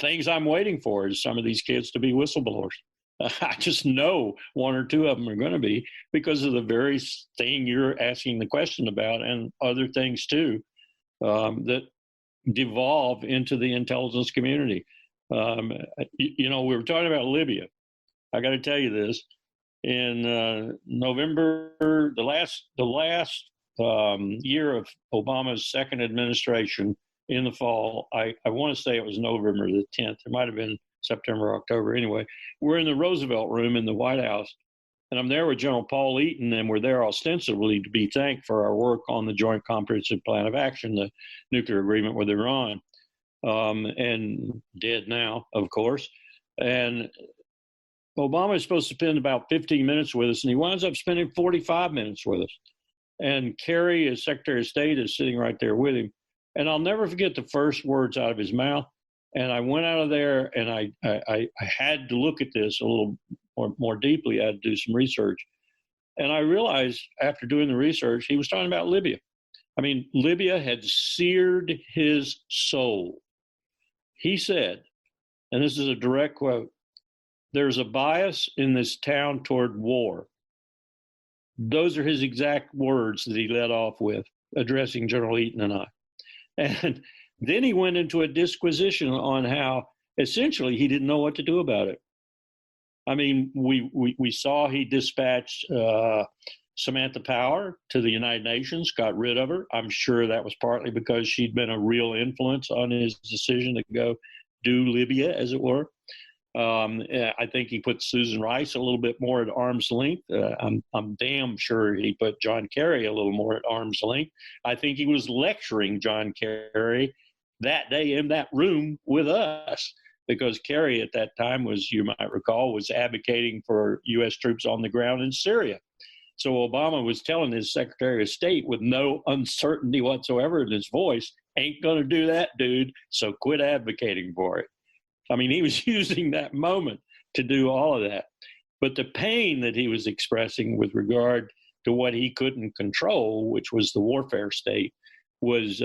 things I'm waiting for is some of these kids to be whistleblowers. I just know one or two of them are going to be, because of the very thing you're asking the question about, and other things too, that devolve into the intelligence community. We were talking about Libya. I got to tell you this. In November, the last year of Obama's second administration, in the fall, I want to say it was November the 10th. It might have been September, October. Anyway, we're in the Roosevelt Room in the White House, and I'm there with General Paul Eaton, and we're there ostensibly to be thanked for our work on the Joint Comprehensive Plan of Action, the nuclear agreement with Iran, and dead now, of course. And Obama is supposed to spend about 15 minutes with us, and he winds up spending 45 minutes with us. And Kerry, as Secretary of State, is sitting right there with him. And I'll never forget the first words out of his mouth. And I went out of there, and I had to look at this a little more deeply. I had to do some research. And I realized after doing the research, he was talking about Libya. I mean, Libya had seared his soul. He said, and this is a direct quote, "There's a bias in this town toward war." Those are his exact words that he led off with, addressing General Eaton and I. And then he went into a disquisition on how essentially he didn't know what to do about it. I mean, we saw he dispatched Samantha Power to the United Nations, got rid of her. I'm sure that was partly because she'd been a real influence on his decision to go do Libya, as it were. I think he put Susan Rice a little bit more at arm's length. I'm damn sure he put John Kerry a little more at arm's length. I think he was lecturing John Kerry that day in that room with us, because Kerry at that time was, you might recall, was advocating for U.S. troops on the ground in Syria. So Obama was telling his Secretary of State with no uncertainty whatsoever in his voice, ain't going to do that, dude, so quit advocating for it. I mean, he was using that moment to do all of that. But the pain that he was expressing with regard to what he couldn't control, which was the warfare state, was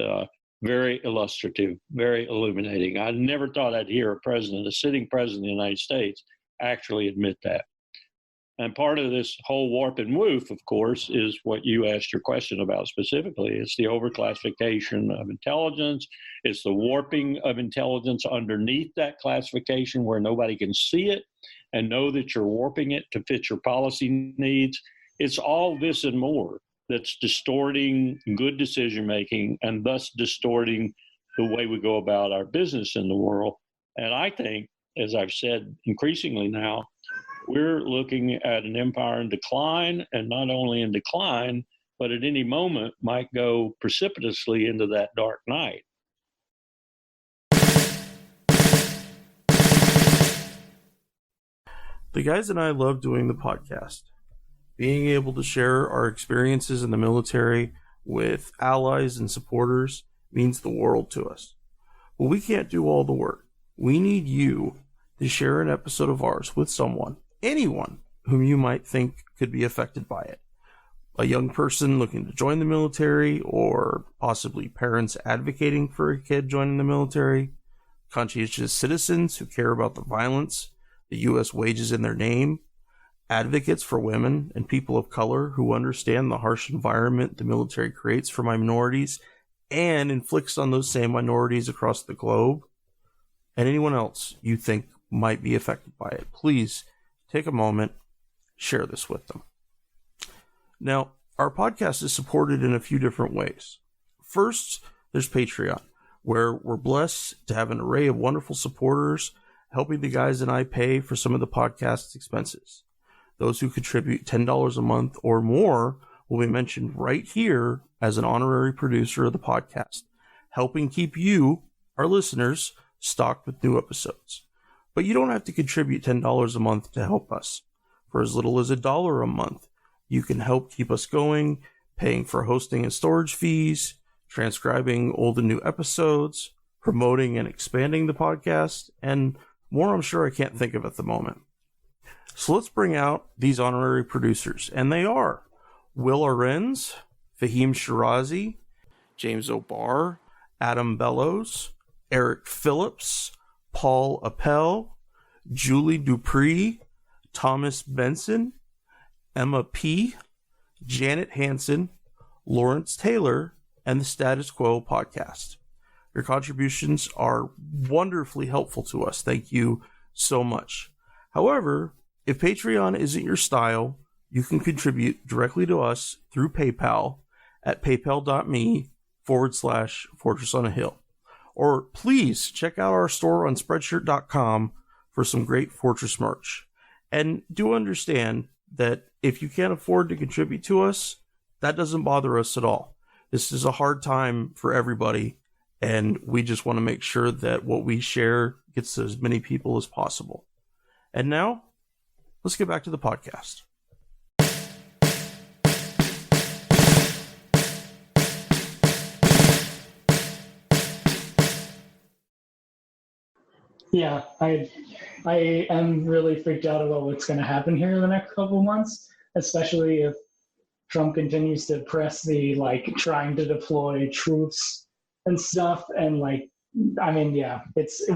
very illustrative, very illuminating. I never thought I'd hear a sitting president of the United States actually admit that. And part of this whole warp and woof, of course, is what you asked your question about specifically. It's the overclassification of intelligence. It's the warping of intelligence underneath that classification where nobody can see it and know that you're warping it to fit your policy needs. It's all this and more that's distorting good decision-making and thus distorting the way we go about our business in the world. And I think, as I've said increasingly now, we're looking at an empire in decline, and not only in decline, but at any moment might go precipitously into that dark night. The guys and I love doing the podcast. Being able to share our experiences in the military with allies and supporters means the world to us. But we can't do all the work. We need you to share an episode of ours with someone, anyone whom you might think could be affected by it. A young person looking to join the military, or possibly parents advocating for a kid joining the military, conscientious citizens who care about the violence the U.S. wages in their name, advocates for women and people of color who understand the harsh environment the military creates for minorities and inflicts on those same minorities across the globe, and anyone else you think might be affected by it. Please take a moment, share this with them. Now, our podcast is supported in a few different ways. First, there's Patreon, where we're blessed to have an array of wonderful supporters helping the guys and I pay for some of the podcast's expenses. Those who contribute $10 a month or more will be mentioned right here as an honorary producer of the podcast, helping keep you, our listeners, stocked with new episodes. But you don't have to contribute $10 a month to help us. For as little as $1 a month, you can help keep us going, paying for hosting and storage fees, transcribing old and new episodes, promoting and expanding the podcast, and more I'm sure I can't think of at the moment. So let's bring out these honorary producers, and they are Will Arens, Fahim Shirazi, James O'Barr, Adam Bellows, Eric Phillips, Paul Appel, Julie Dupree, Thomas Benson, Emma P., Janet Hansen, Lawrence Taylor, and the Status Quo podcast. Your contributions are wonderfully helpful to us. Thank you so much. However, if Patreon isn't your style, you can contribute directly to us through PayPal at paypal.me/Fortress on a Hill. Or please check out our store on Spreadshirt.com for some great Fortress merch. And do understand that if you can't afford to contribute to us, that doesn't bother us at all. This is a hard time for everybody, and we just want to make sure that what we share gets to as many people as possible. And now, let's get back to the podcast. Yeah, I am really freaked out about what's going to happen here in the next couple of months, especially if Trump continues to press the trying to deploy troops and stuff. And we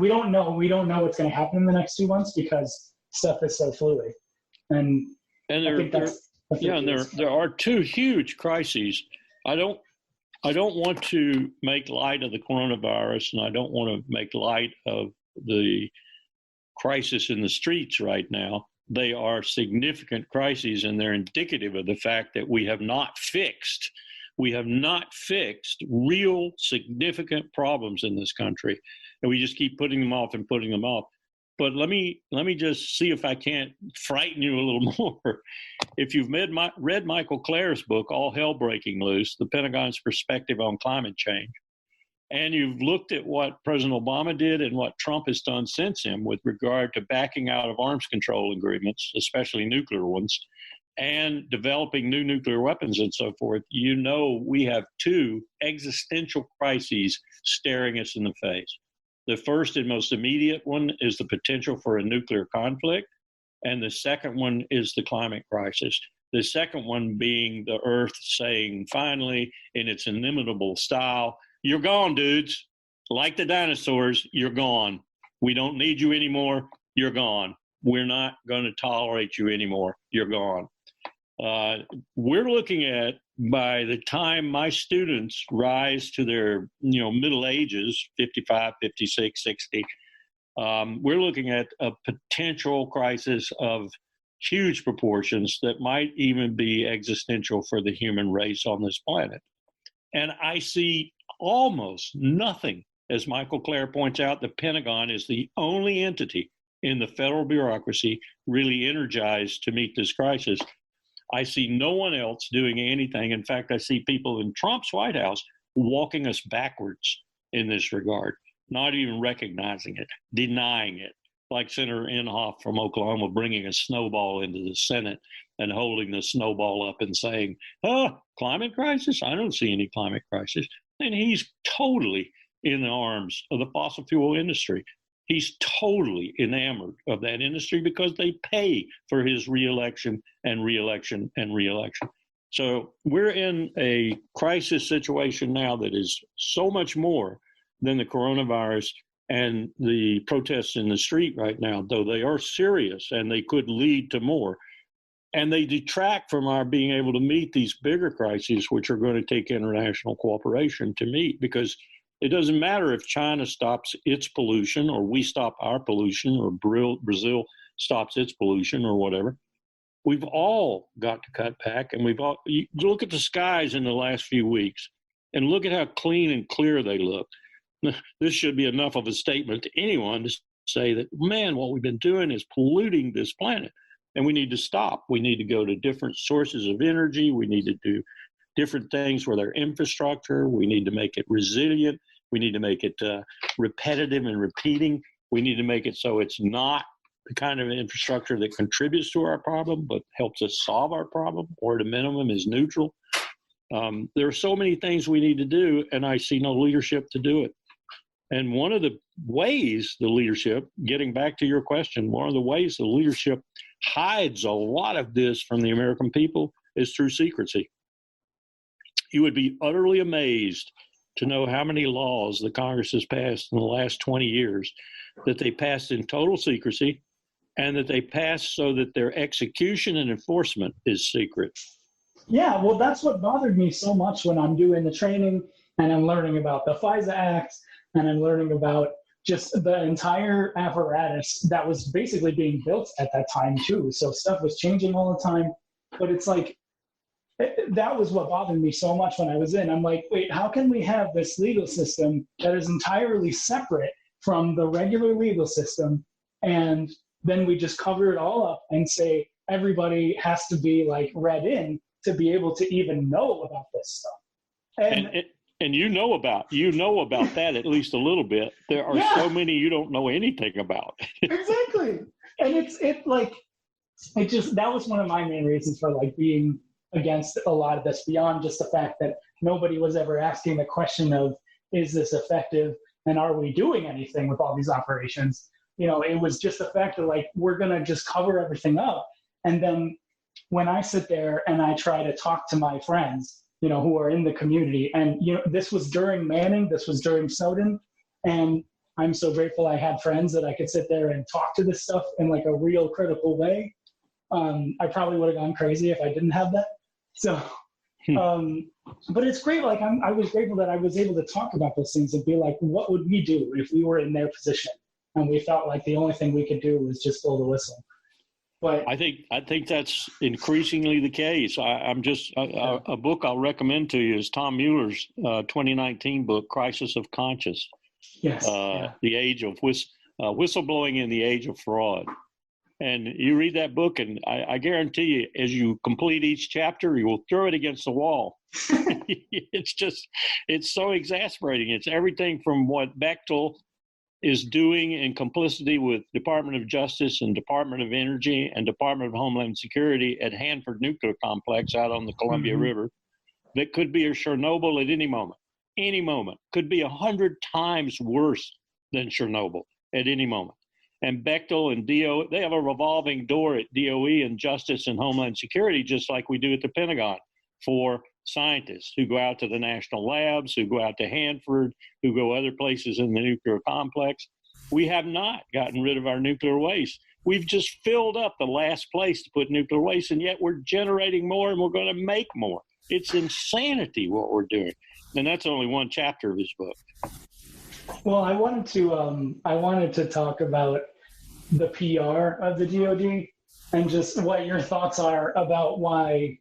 don't know what's going to happen in the next 2 months because stuff is so fluid. And there are two huge crises. I don't want to make light of the coronavirus, and I don't want to make light of the crisis in the streets right now. They are significant crises, and they're indicative of the fact that we have not fixed real significant problems in this country, and we just keep putting them off and putting them off. But let me just see if I can't frighten you a little more. If you've read Michael Clare's book, All Hell Breaking Loose, The Pentagon's Perspective on Climate Change, and you've looked at what President Obama did and what Trump has done since him with regard to backing out of arms control agreements, especially nuclear ones, and developing new nuclear weapons and so forth, you know we have two existential crises staring us in the face. The first and most immediate one is the potential for a nuclear conflict, and the second one is the climate crisis. The second one being the Earth saying, finally, in its inimitable style, "You're gone, dudes. Like the dinosaurs, you're gone. We don't need you anymore. You're gone. We're not going to tolerate you anymore. You're gone." We're looking at, by the time my students rise to their middle ages, 55, 56, 60, we're looking at a potential crisis of huge proportions that might even be existential for the human race on this planet. And I see almost nothing. As Michael Clare points out, the Pentagon is the only entity in the federal bureaucracy really energized to meet this crisis. I see no one else doing anything. In fact, I see people in Trump's White House walking us backwards in this regard, not even recognizing it, denying it, like Senator Inhofe from Oklahoma bringing a snowball into the Senate and holding the snowball up and saying, oh, climate crisis? I don't see any climate crisis. And he's totally in the arms of the fossil fuel industry. He's totally enamored of that industry because they pay for his reelection and reelection and reelection. So we're in a crisis situation now that is so much more than the coronavirus and the protests in the street right now, though they are serious and they could lead to more. And they detract from our being able to meet these bigger crises, which are going to take international cooperation to meet, because it doesn't matter if China stops its pollution or we stop our pollution or Brazil stops its pollution or whatever. We've all got to cut back, and you look at the skies in the last few weeks and look at how clean and clear they look. This should be enough of a statement to anyone to say that, man, what we've been doing is polluting this planet, and we need to stop. We need to go to different sources of energy. We need to do different things with our infrastructure. We need to make it resilient. We need to make it repetitive and repeating. We need to make it so it's not the kind of infrastructure that contributes to our problem, but helps us solve our problem, or at a minimum is neutral. There are so many things we need to do, and I see no leadership to do it. And one of the ways the leadership, getting back to your question, one of the ways the leadership hides a lot of this from the American people is through secrecy. You would be utterly amazed to know how many laws the Congress has passed in the last 20 years that they passed in total secrecy, and that they passed so that their execution and enforcement is secret. Yeah, well, that's what bothered me so much when I'm doing the training and I'm learning about the FISA Act and I'm learning about just the entire apparatus that was basically being built at that time too. So stuff was changing all the time, but it's like, that was what bothered me so much when I was in. I'm like, wait, how can we have this legal system that is entirely separate from the regular legal system, and then we just cover it all up and say everybody has to be like read in to be able to even know about this stuff? And you know about that at least a little bit. There are so many you don't know anything about. Exactly. And that was one of my main reasons for like being against a lot of this, beyond just the fact that nobody was ever asking the question of, is this effective and are we doing anything with all these operations? You know, it was just the fact that like, we're going to just cover everything up. And then when I sit there and I try to talk to my friends, you know, who are in the community, and, you know, this was during Manning, this was during Snowden, and I'm so grateful I had friends that I could sit there and talk to this stuff in like a real critical way. I probably would have gone crazy if I didn't have that. So, but it's great. Like I was grateful that I was able to talk about those things and be like, what would we do if we were in their position? And we felt like the only thing we could do was just blow the whistle. But I think that's increasingly the case. A book I'll recommend to you is Tom Mueller's 2019 book, Crisis of Conscience. Yes. The age of whistleblowing in the age of fraud. And you read that book, and I guarantee you, as you complete each chapter, you will throw it against the wall. It's so exasperating. It's everything from what Bechtel is doing in complicity with Department of Justice and Department of Energy and Department of Homeland Security at Hanford Nuclear Complex out on the Columbia River, that could be a Chernobyl at any moment, could be 100 times worse than Chernobyl at any moment. And Bechtel and DOE, they have a revolving door at DOE and Justice and Homeland Security, just like we do at the Pentagon, for scientists who go out to the national labs, who go out to Hanford, who go other places in the nuclear complex. We have not gotten rid of our nuclear waste. We've just filled up the last place to put nuclear waste, and yet we're generating more and we're going to make more. It's insanity what we're doing. And that's only one chapter of his book. Well, I wanted to talk about the PR of the DoD and just what your thoughts are about why,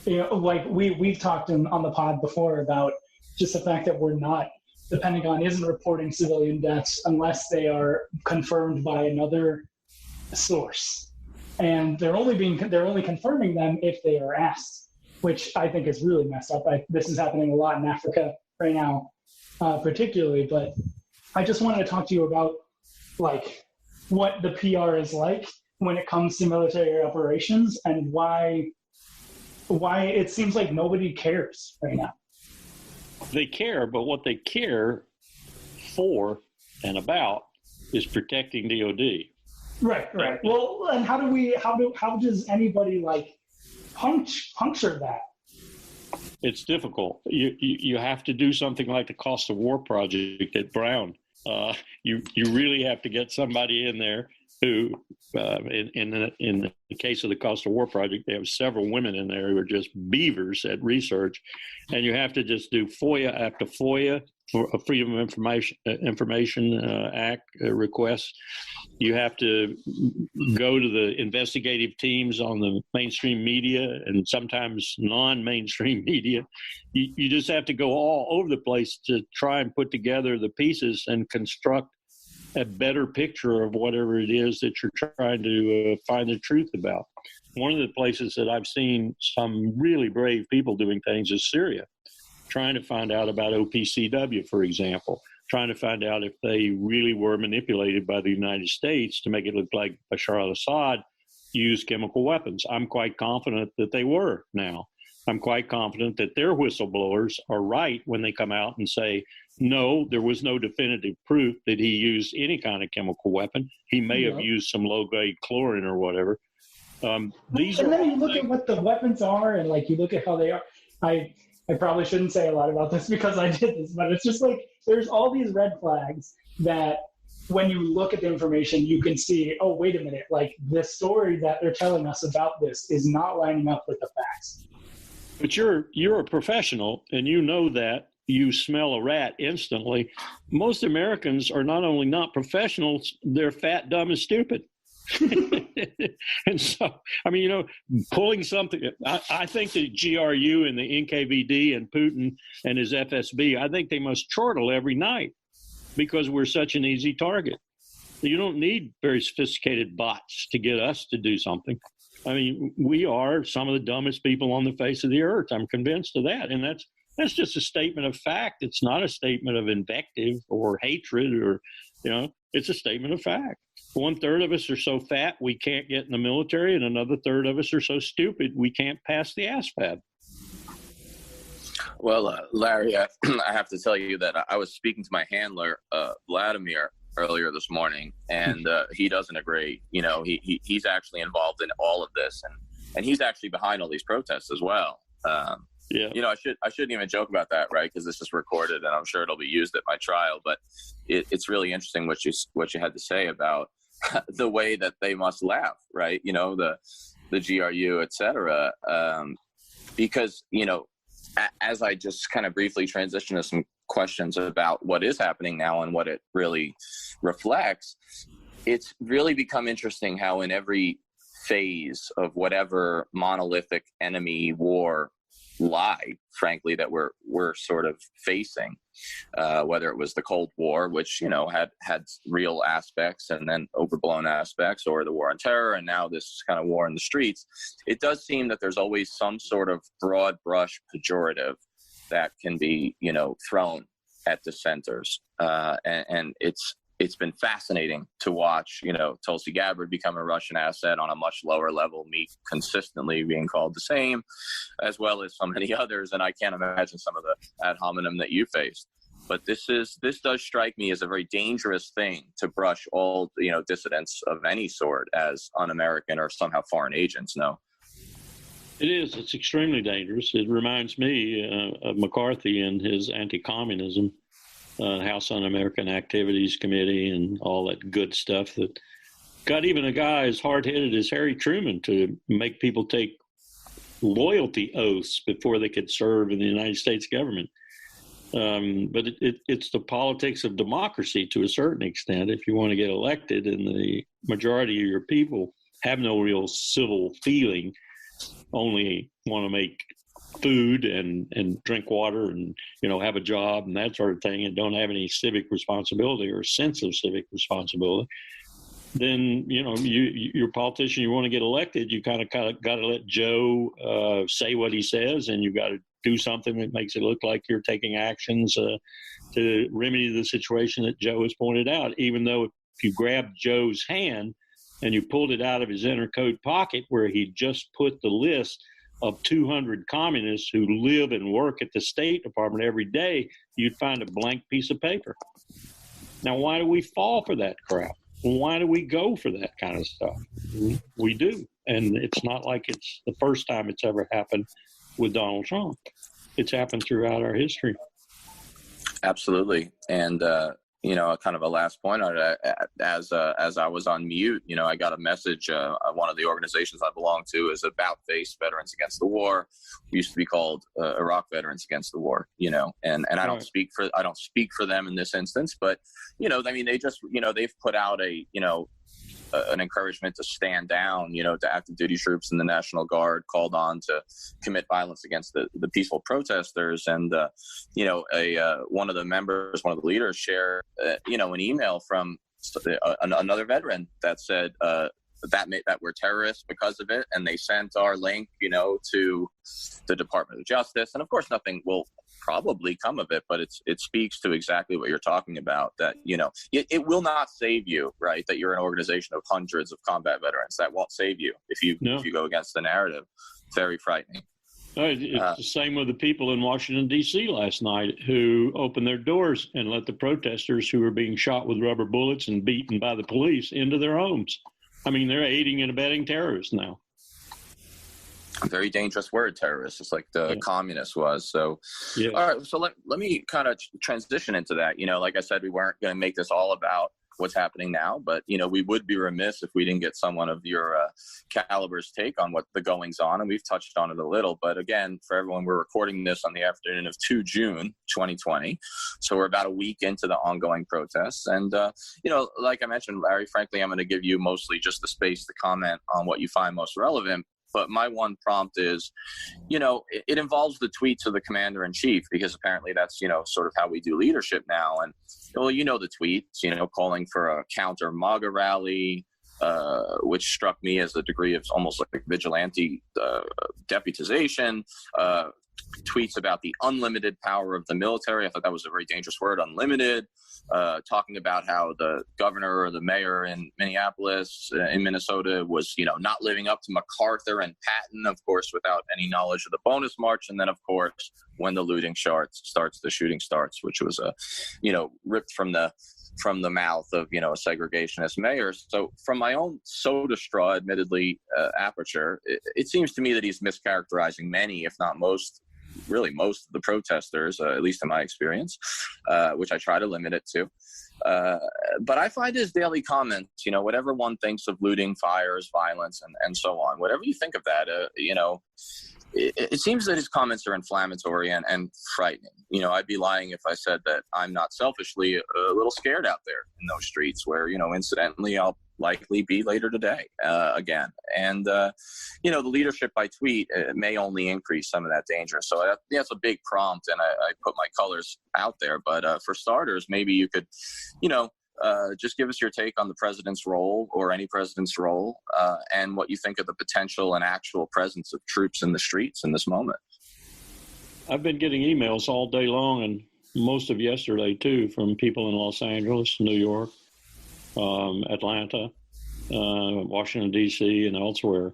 you know, like we've talked on the pod before about just the fact that we're not the Pentagon isn't reporting civilian deaths unless they are confirmed by another source, and they're only confirming them if they are asked, which I think is really messed up. This is happening a lot in Africa right now, particularly. But I just wanted to talk to you about like what the PR is like when it comes to military operations, and why it seems like nobody cares right now. They care, but what they care for and about is protecting DOD. Right. Well, and how does anybody like puncture that? It's difficult. You have to do something like the Cost of War project at Brown. You really have to get somebody in there who, in the case of the Cost of War project, they have several women in there who are just beavers at research, and you have to just do FOIA after FOIA, for a Freedom of Information Act requests. You have to go to the investigative teams on the mainstream media and sometimes non-mainstream media. You just have to go all over the place to try and put together the pieces and construct a better picture of whatever it is that you're trying to find the truth about. One of the places that I've seen some really brave people doing things is Syria, trying to find out about OPCW, for example, trying to find out if they really were manipulated by the United States to make it look like Bashar al-Assad used chemical weapons. I'm quite confident that they were now. I'm quite confident that their whistleblowers are right when they come out and say, no, there was no definitive proof that he used any kind of chemical weapon. He may have used some low-grade chlorine or whatever. And then you look at what the weapons are, and like you look at how they are. I probably shouldn't say a lot about this because I did this, but it's just like there's all these red flags that when you look at the information, you can see, oh, wait a minute, like this story that they're telling us about this is not lining up with the facts. But you're a professional, and you know that. You smell a rat instantly. Most Americans are not only not professionals, they're fat, dumb, and stupid. And so, I mean, pulling something, I think the GRU and the NKVD and Putin and his FSB, I think they must chortle every night because we're such an easy target. You don't need very sophisticated bots to get us to do something. I mean, we are some of the dumbest people on the face of the earth. I'm convinced of that. And that's just a statement of fact. It's not a statement of invective or hatred or, it's a statement of fact. 1/3 of us are so fat we can't get in the military, and another third of us are so stupid we can't pass the ASVAB. Well, Larry, I have to tell you that I was speaking to my handler, Vladimir, earlier this morning, and he doesn't agree. He's actually involved in all of this, and he's actually behind all these protests as well. Yeah. I shouldn't even joke about that, right? Because this is recorded, and I'm sure it'll be used at my trial. But it's really interesting what you had to say about the way that they must laugh, right? The GRU, et cetera, because as I just kind of briefly transition to some questions about what is happening now and what it really reflects, it's really become interesting how in every phase of whatever monolithic enemy war lie, frankly, that we're sort of facing, whether it was the Cold War, which had real aspects and then overblown aspects, or the war on terror, and now this kind of war in the streets. It does seem that there's always some sort of broad brush pejorative that can be thrown at dissenters, and it's been fascinating to watch, Tulsi Gabbard become a Russian asset on a much lower level, me consistently being called the same, as well as so many others. And I can't imagine some of the ad hominem that you faced. But this does strike me as a very dangerous thing to brush all, dissidents of any sort as un-American or somehow foreign agents. No. It is. It's extremely dangerous. It reminds me of McCarthy and his anti-communism. House Un-American Activities Committee and all that good stuff that got even a guy as hard-headed as Harry Truman to make people take loyalty oaths before they could serve in the United States government. But it's the politics of democracy to a certain extent. If you want to get elected and the majority of your people have no real civil feeling, only want to make food and drink water and, have a job and that sort of thing, and don't have any civic responsibility or sense of civic responsibility, then, you're a politician, you want to get elected, you kind of got to let Joe say what he says, and you got to do something that makes it look like you're taking actions to remedy the situation that Joe has pointed out, even though if you grabbed Joe's hand and you pulled it out of his inner coat pocket where he just put the list of 200 communists who live and work at the State Department every day, you'd find a blank piece of paper. Now, why do we fall for that crap? Why do we go for that kind of stuff? We do. And it's not like it's the first time it's ever happened with Donald Trump. It's happened throughout our history. Absolutely. And, kind of a last point on it, as I was on mute, I got a message. One of the organizations I belong to is About Face Veterans Against the War. We used to be called Iraq Veterans Against the War, and I don't speak for them in this instance, but, they just, they've put out an encouragement to stand down, to active duty troops in the National Guard called on to commit violence against the peaceful protesters. And, one of the members, one of the leaders shared, an email from another veteran that said that we're terrorists because of it. And they sent our link, to the Department of Justice. And of course, nothing will probably come of it, but it speaks to exactly what you're talking about, that, it will not save you, right? That you're an organization of hundreds of combat veterans. That won't save you if you go against the narrative. Very frightening. It's the same with the people in Washington, D.C. last night who opened their doors and let the protesters who were being shot with rubber bullets and beaten by the police into their homes. I mean, they're aiding and abetting terrorists now. A very dangerous word, terrorist, just like the communist was. So, yeah. All right. So let me kind of transition into that. Like I said, we weren't going to make this all about what's happening now, but, we would be remiss if we didn't get someone of your caliber's take on what the goings on. And we've touched on it a little, but again, for everyone, we're recording this on the afternoon of 2 June, 2020. So we're about a week into the ongoing protests. And, like I mentioned, Larry, frankly, I'm going to give you mostly just the space to comment on what you find most relevant. But my one prompt is, it involves the tweets of the commander-in-chief, because apparently that's, sort of how we do leadership now. And, the tweets, calling for a counter MAGA rally, which struck me as a degree of almost like vigilante deputization, tweets about the unlimited power of the military. I thought that was a very dangerous word, unlimited. Talking about how the governor or the mayor in Minneapolis, in Minnesota, was, not living up to MacArthur and Patton, of course, without any knowledge of the bonus march. And then, of course, when the looting starts, the shooting starts, which was ripped from the mouth of, a segregationist mayor. So from my own soda straw, admittedly, aperture, it seems to me that he's mischaracterizing many, if not most of the protesters, at least in my experience, which I try to limit it to. But I find his daily comments, whatever one thinks of looting, fires, violence, and so on, whatever you think of that, it seems that his comments are inflammatory and frightening. I'd be lying if I said that I'm not selfishly a little scared out there in those streets where, incidentally, I'll likely be later today again. And, the leadership by tweet may only increase some of that danger. So that's a big prompt, and I put my colors out there. But for starters, maybe you could, just give us your take on the president's role, or any president's role, and what you think of the potential and actual presence of troops in the streets in this moment. I've been getting emails all day long, and most of yesterday too, from people in Los Angeles, New York, Atlanta, Washington, D.C., and elsewhere,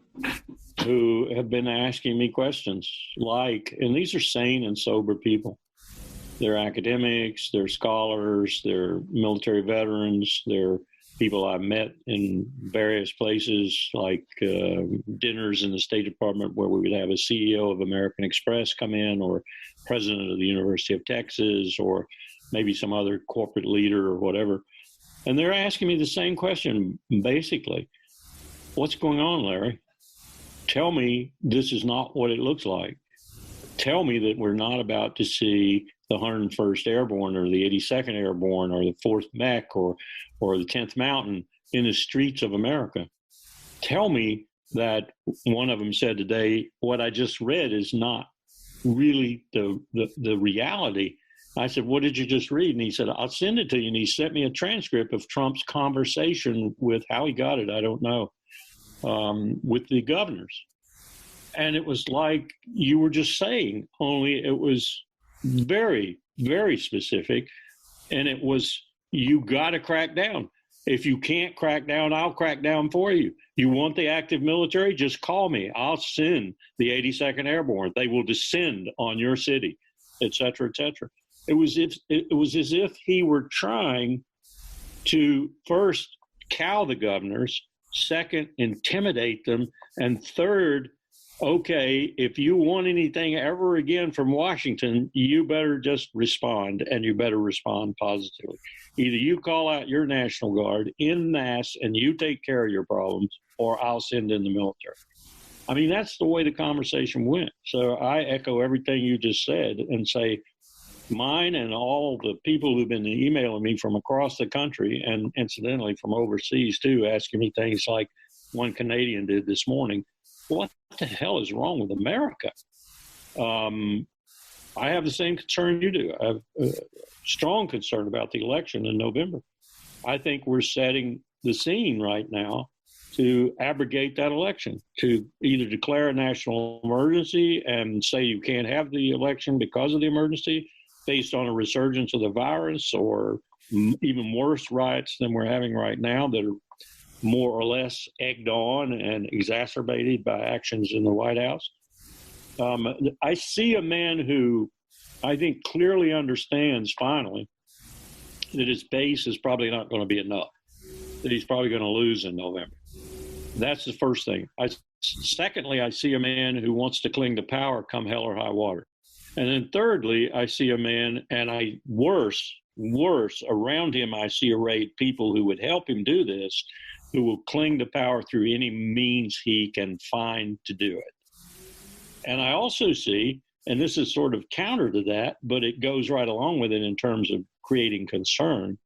who have been asking me questions and these are sane and sober people. They're academics, they're scholars, they're military veterans, they're people I've met in various places, like dinners in the State Department where we would have a CEO of American Express come in, or president of the University of Texas, or maybe some other corporate leader or whatever. And they're asking me the same question, basically. What's going on, Larry? Tell me this is not what it looks like. Tell me that we're not about to see the 101st Airborne or the 82nd Airborne or the 4th Mech or the 10th Mountain in the streets of America. Tell me that, one of them said today, what I just read is not really the reality. I said, what did you just read? And he said, I'll send it to you. And he sent me a transcript of Trump's conversation with, how he got it, I don't know, with the governors. And it was like you were just saying, only it was very, very specific. And it was, you got to crack down. If you can't crack down, I'll crack down for you. You want the active military? Just call me. I'll send the 82nd Airborne. They will descend on your city, et cetera, et cetera. It was as if he were trying to first cow the governors, second, intimidate them, and third, okay, if you want anything ever again from Washington, you better just respond, and you better respond positively. Either you call out your National Guard en masse and you take care of your problems, or I'll send in the military. I mean, that's the way the conversation went. So I echo everything you just said and say, mine and all the people who've been emailing me from across the country, and incidentally from overseas too, asking me things like one Canadian did this morning, what the hell is wrong with America? I have the same concern you do. I have a strong concern about the election in November. I think we're setting the scene right now to abrogate that election, to either declare a national emergency and say you can't have the election because of the emergency based on a resurgence of the virus, or even worse riots than we're having right now that are more or less egged on and exacerbated by actions in the White House. I see a man who I think clearly understands finally that his base is probably not going to be enough, that he's probably going to lose in November. That's the first thing. Secondly, I see a man who wants to cling to power come hell or high water. And then thirdly, I see a man, and worse, around him, I see arrayed people who would help him do this, who will cling to power through any means he can find to do it. And I also see, and this is sort of counter to that, but it goes right along with it in terms of creating concern,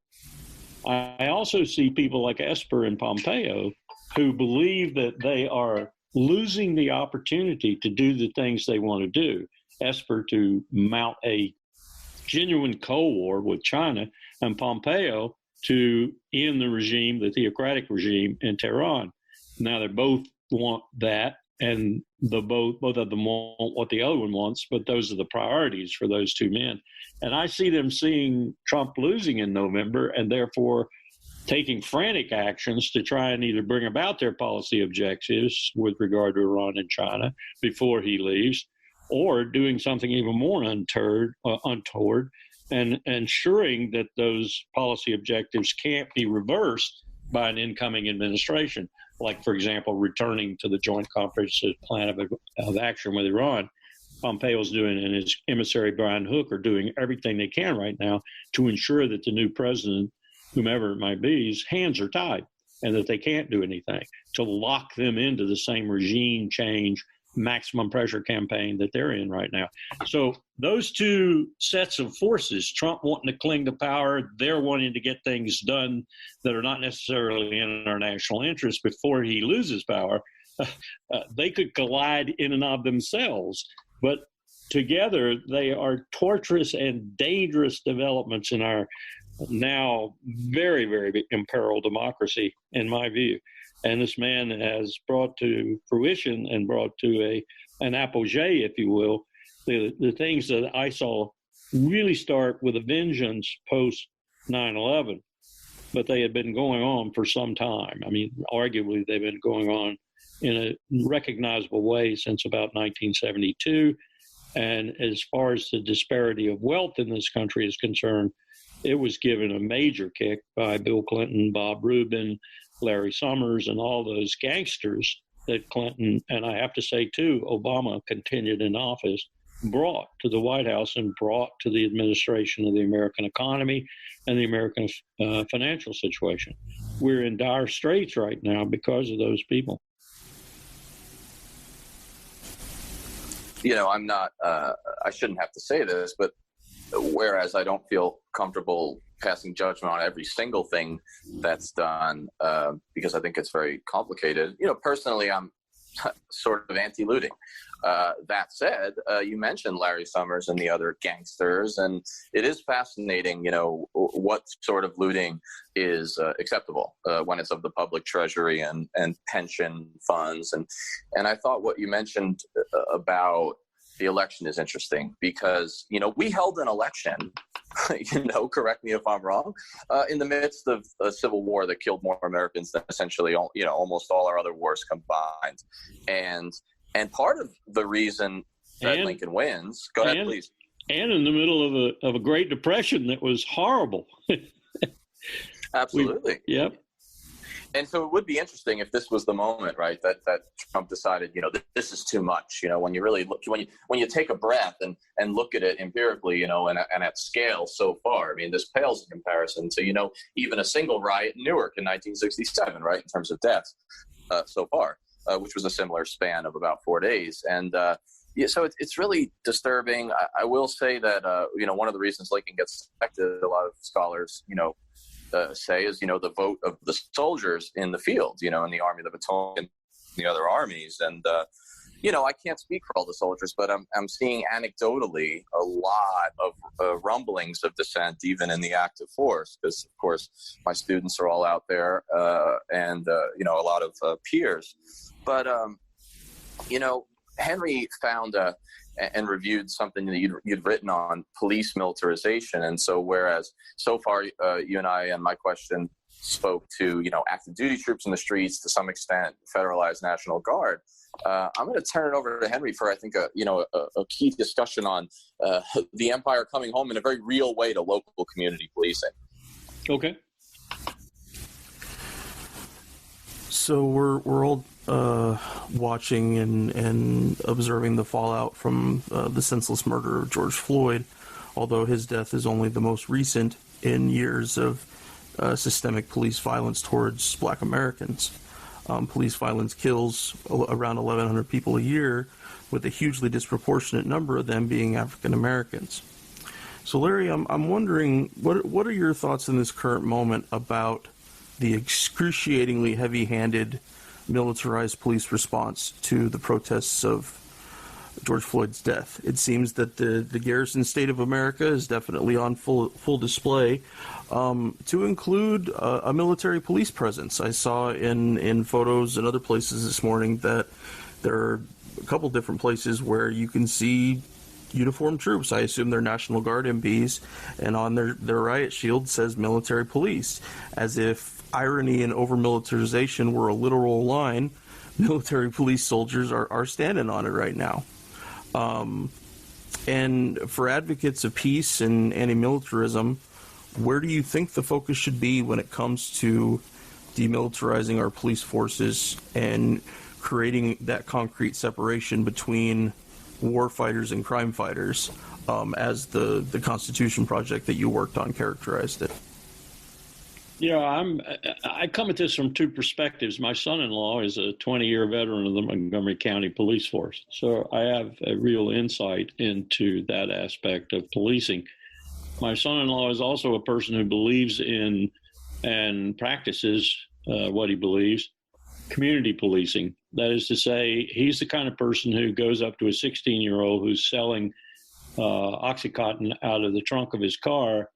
I also see people like Esper and Pompeo who believe that they are losing the opportunity to do the things they want to do. Esper to mount a genuine Cold War with China, and Pompeo to end the regime, the theocratic regime in Tehran. Now, they both want that, and both of them want what the other one wants, but those are the priorities for those two men. And I see them seeing Trump losing in November, and therefore taking frantic actions to try and either bring about their policy objectives with regard to Iran and China before he leaves, or doing something even more untoward and ensuring that those policy objectives can't be reversed by an incoming administration. Like, for example, returning to the Joint Comprehensive Plan of Action with Iran. Pompeo's doing, and his emissary Brian Hook are doing everything they can right now to ensure that the new president, whomever it might be, his hands are tied and that they can't do anything to lock them into the same regime change, maximum pressure campaign that they're in right now. So those two sets of forces, Trump wanting to cling to power, they're wanting to get things done that are not necessarily in our national interest before he loses power, they could collide in and of themselves. But together, they are torturous and dangerous developments in our now very, very imperiled democracy, in my view. And this man has brought to fruition and brought to an apogee, if you will, the things that I saw really start with a vengeance post 9/11, but they had been going on for some time. I mean, arguably they've been going on in a recognizable way since about 1972. And as far as the disparity of wealth in this country is concerned, it was given a major kick by Bill Clinton, Bob Rubin, Larry Summers, and all those gangsters that Clinton, and I have to say too, Obama continued in office, brought to the White House and brought to the administration of the American economy and the American financial situation. We're in dire straits right now because of those people. You know, I'm not, I shouldn't have to say this, but whereas I don't feel comfortable passing judgment on every single thing that's done, because I think it's very complicated. You know, personally, I'm sort of anti-looting. That said, you mentioned Larry Summers and the other gangsters, and it is fascinating, what sort of looting is acceptable when it's of the public treasury and pension funds. And I thought what you mentioned about the election is interesting because, we held an election, correct me if I'm wrong, in the midst of a civil war that killed more Americans than essentially, almost all our other wars combined. And part of the reason that Lincoln wins, go ahead, please. And in the middle of a Great Depression that was horrible. Absolutely. Yep. And so it would be interesting if this was the moment, right, that Trump decided, this is too much. When you really look, when you take a breath and look at it empirically, and at scale so far, I mean, this pales in comparison to, even a single riot in Newark in 1967, right, in terms of deaths so far. Which was a similar span of about 4 days. And so it's really disturbing. I will say that, one of the reasons Lincoln gets elected, a lot of scholars, say is, the vote of the soldiers in the field, in the Army of the Potomac and the other armies. And, I can't speak for all the soldiers, but I'm seeing anecdotally a lot of rumblings of dissent, even in the active force, because, of course, my students are all out there and, a lot of peers. But, Henry found and reviewed something that you'd written on police militarization. And so whereas so far you and I and my question spoke to, active duty troops in the streets, to some extent, federalized National Guard, I'm going to turn it over to Henry for, I think, a key discussion on the empire coming home in a very real way to local community policing. Okay. So we're all watching and observing the fallout from the senseless murder of George Floyd, although his death is only the most recent in years of systemic police violence towards Black Americans. Police violence kills around 1,100 people a year, with a hugely disproportionate number of them being African Americans. So, Larry, I'm wondering, what are your thoughts in this current moment about the excruciatingly heavy-handed militarized police response to the protests of George Floyd's death? It seems that the garrison state of America is definitely on full display, to include a military police presence. I saw in photos and other places this morning that there are a couple different places where you can see uniformed troops. I assume they're National Guard MPs, and on their riot shield says military police, as if irony and over-militarization were a literal line. Military police soldiers are standing on it right now. And for advocates of peace and anti-militarism, where do you think the focus should be when it comes to demilitarizing our police forces and creating that concrete separation between war fighters and crime fighters, as the Constitution Project that you worked on characterized it? Yeah, I come at this from two perspectives. My son-in-law is a 20-year veteran of the Montgomery County Police Force, so I have a real insight into that aspect of policing. My son-in-law is also a person who believes in and practices what he believes, community policing. That is to say, he's the kind of person who goes up to a 16-year-old who's selling Oxycontin out of the trunk of his car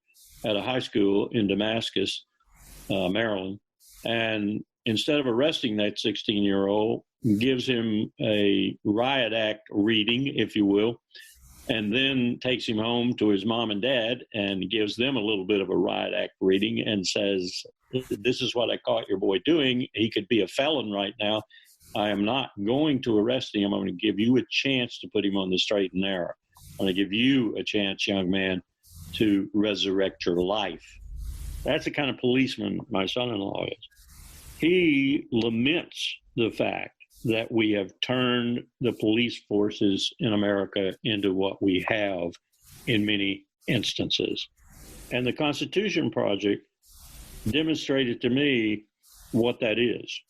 at a high school in Damascus, Maryland, and instead of arresting that 16-year-old, gives him a riot act reading, if you will, and then takes him home to his mom and dad and gives them a little bit of a riot act reading and says, this is what I caught your boy doing. He could be a felon right now. I am not going to arrest him. I'm going to give you a chance to put him on the straight and narrow. I'm going to give you a chance, young man, to resurrect your life. That's the kind of policeman my son-in-law is. He laments the fact that we have turned the police forces in America into what we have in many instances. And the Constitution Project demonstrated to me what that is.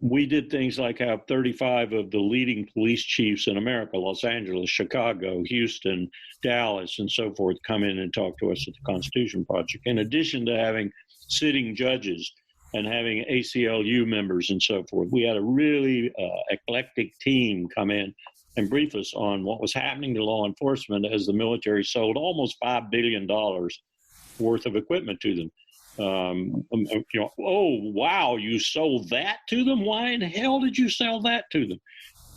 We did things like have 35 of the leading police chiefs in America, Los Angeles, Chicago, Houston, Dallas, and so forth, come in and talk to us at the Constitution Project. In addition to having sitting judges and having ACLU members and so forth. We had a really eclectic team come in and brief us on what was happening to law enforcement as the military sold almost $5 billion worth of equipment to them. Oh, wow, you sold that to them? Why in the hell did you sell that to them?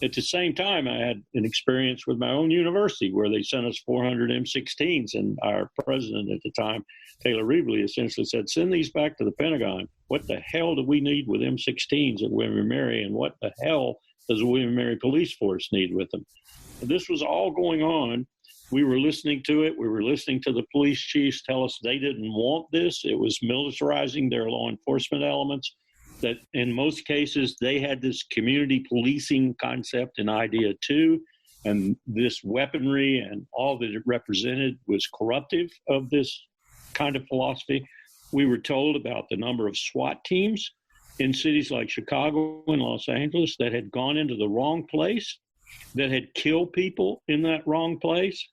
At the same time, I had an experience with my own university where they sent us 400 M16s, and our president at the time, Taylor Reevely, essentially said, send these back to the Pentagon. What the hell do we need with M16s at William & Mary, and what the hell does the William & Mary police force need with them? And this was all going on. We were listening to it. We were listening to the police chiefs tell us they didn't want this. It was militarizing their law enforcement elements, that in most cases they had this community policing concept and idea too. And this weaponry and all that it represented was corruptive of this kind of philosophy. We were told about the number of SWAT teams in cities like Chicago and Los Angeles that had gone into the wrong place, that had killed people in that wrong place,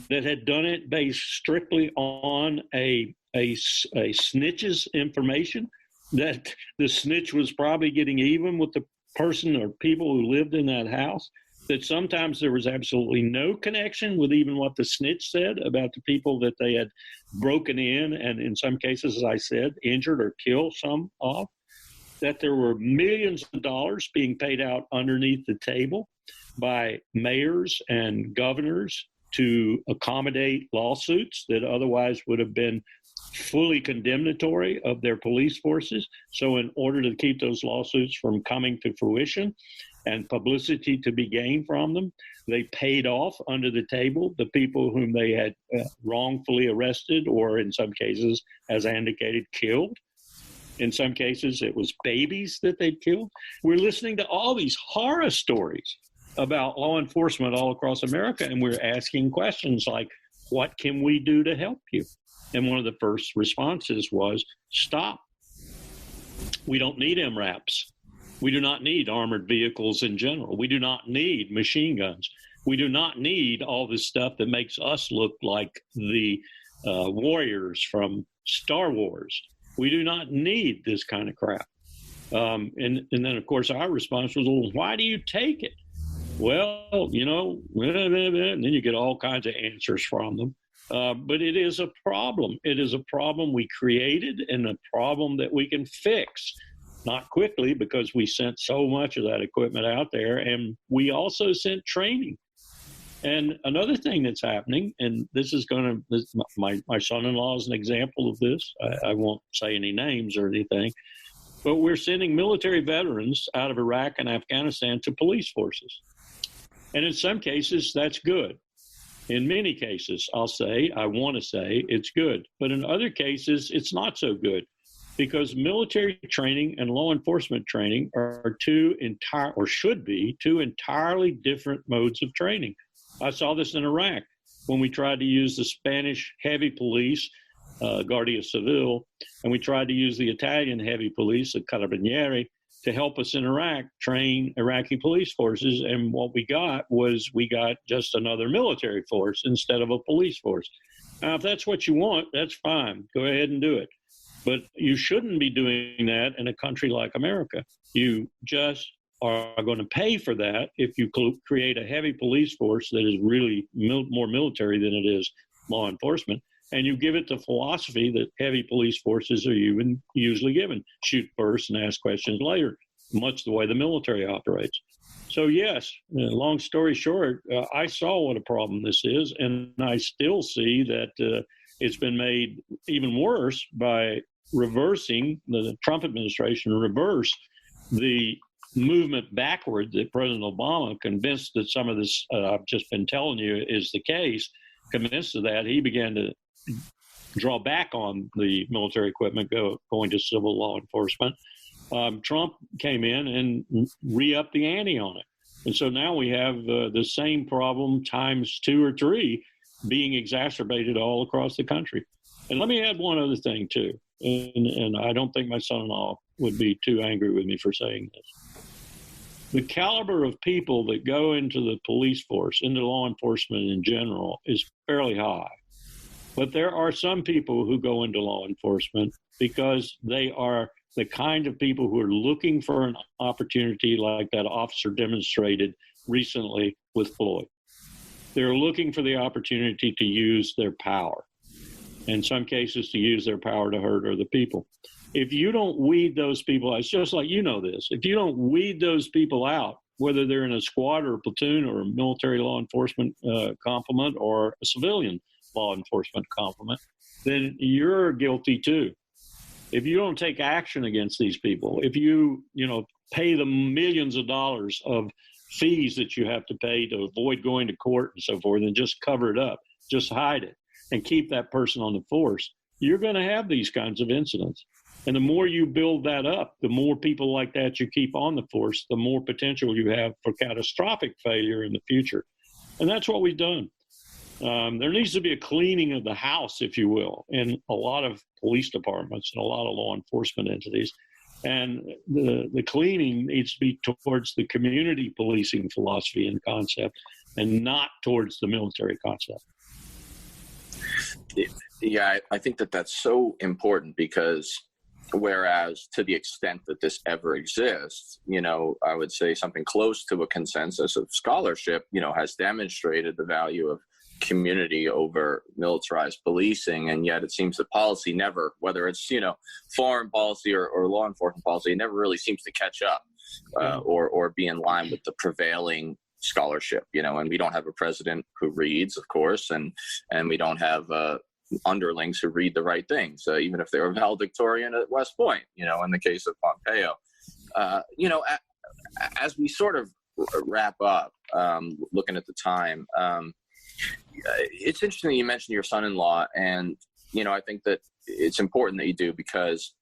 that had done it based strictly on a snitch's information, that the snitch was probably getting even with the person or people who lived in that house, that sometimes there was absolutely no connection with even what the snitch said about the people that they had broken in and in some cases, as I said, injured or killed some of, that there were millions of dollars being paid out underneath the table by mayors and governors to accommodate lawsuits that otherwise would have been fully condemnatory of their police forces. So in order to keep those lawsuits from coming to fruition and publicity to be gained from them, they paid off under the table the people whom they had wrongfully arrested, or in some cases, as I indicated, killed. In some cases, it was babies that they'd killed. We're listening to all these horror stories about law enforcement all across America, and we're asking questions like, what can we do to help you? And one of the first responses was, stop. We don't need MRAPs. We do not need armored vehicles in general. We do not need machine guns. We do not need all this stuff that makes us look like the warriors from Star Wars. We do not need this kind of crap. And then, of course, our response was, well, why do you take it? Well, you know, and then you get all kinds of answers from them. But it is a problem. It is a problem we created and a problem that we can fix. Not quickly, because we sent so much of that equipment out there, and we also sent training. And another thing that's happening, and this is going to, my son-in-law is an example of this. I won't say any names or anything, but we're sending military veterans out of Iraq and Afghanistan to police forces. And in some cases, that's good. In many cases, I want to say it's good. But in other cases, it's not so good, because military training and law enforcement training are should be two entirely different modes of training. I saw this in Iraq when we tried to use the Spanish heavy police, Guardia Civil, and we tried to use the Italian heavy police, the Carabinieri, to help us in Iraq train Iraqi police forces. And what we got just another military force instead of a police force. Now, if that's what you want, that's fine. Go ahead and do it. But you shouldn't be doing that in a country like America. You just are going to pay for that if you create a heavy police force that is really more military than it is law enforcement, and you give it the philosophy that heavy police forces are usually given: shoot first and ask questions later, much the way the military operates. So yes, long story short, I saw what a problem this is, and I still see that it's been made even worse by reversing the Trump administration, reverse the movement backward that President Obama, convinced that some of this I've just been telling you is the case, convinced of that, he began to draw back on the military equipment going to civil law enforcement. Trump came in and re-upped the ante on it. And so now we have the same problem times 2 or 3 being exacerbated all across the country. And let me add one other thing, too. And I don't think my son-in-law would be too angry with me for saying this. The caliber of people that go into the police force, into law enforcement in general, is fairly high. But there are some people who go into law enforcement because they are the kind of people who are looking for an opportunity like that officer demonstrated recently with Floyd. They're looking for the opportunity to use their power, in some cases to use their power to hurt other people. If you don't weed those people out, it's just like this, if you don't weed those people out, whether they're in a squad or a platoon or a military law enforcement complement or a civilian law enforcement complement, then you're guilty too. If you don't take action against these people, if you pay them millions of dollars of fees that you have to pay to avoid going to court and so forth, and just cover it up, just hide it, and keep that person on the force, you're going to have these kinds of incidents. And the more you build that up, the more people like that you keep on the force, the more potential you have for catastrophic failure in the future. And that's what we've done. There needs to be a cleaning of the house, if you will, in a lot of police departments and a lot of law enforcement entities. And the cleaning needs to be towards the community policing philosophy and concept, and not towards the military concept. Yeah, I think that's so important, because whereas to the extent that this ever exists, I would say something close to a consensus of scholarship, has demonstrated the value of community over militarized policing. And yet it seems that policy never, whether it's, foreign policy or law enforcement policy, it never really seems to catch up or be in line with the prevailing scholarship, and we don't have a president who reads, of course, and we don't have underlings who read the right things, even if they were valedictorian at West Point, in the case of Pompeo. As we sort of wrap up, looking at the time, it's interesting that you mentioned your son-in-law, and, I think that it's important that you do, because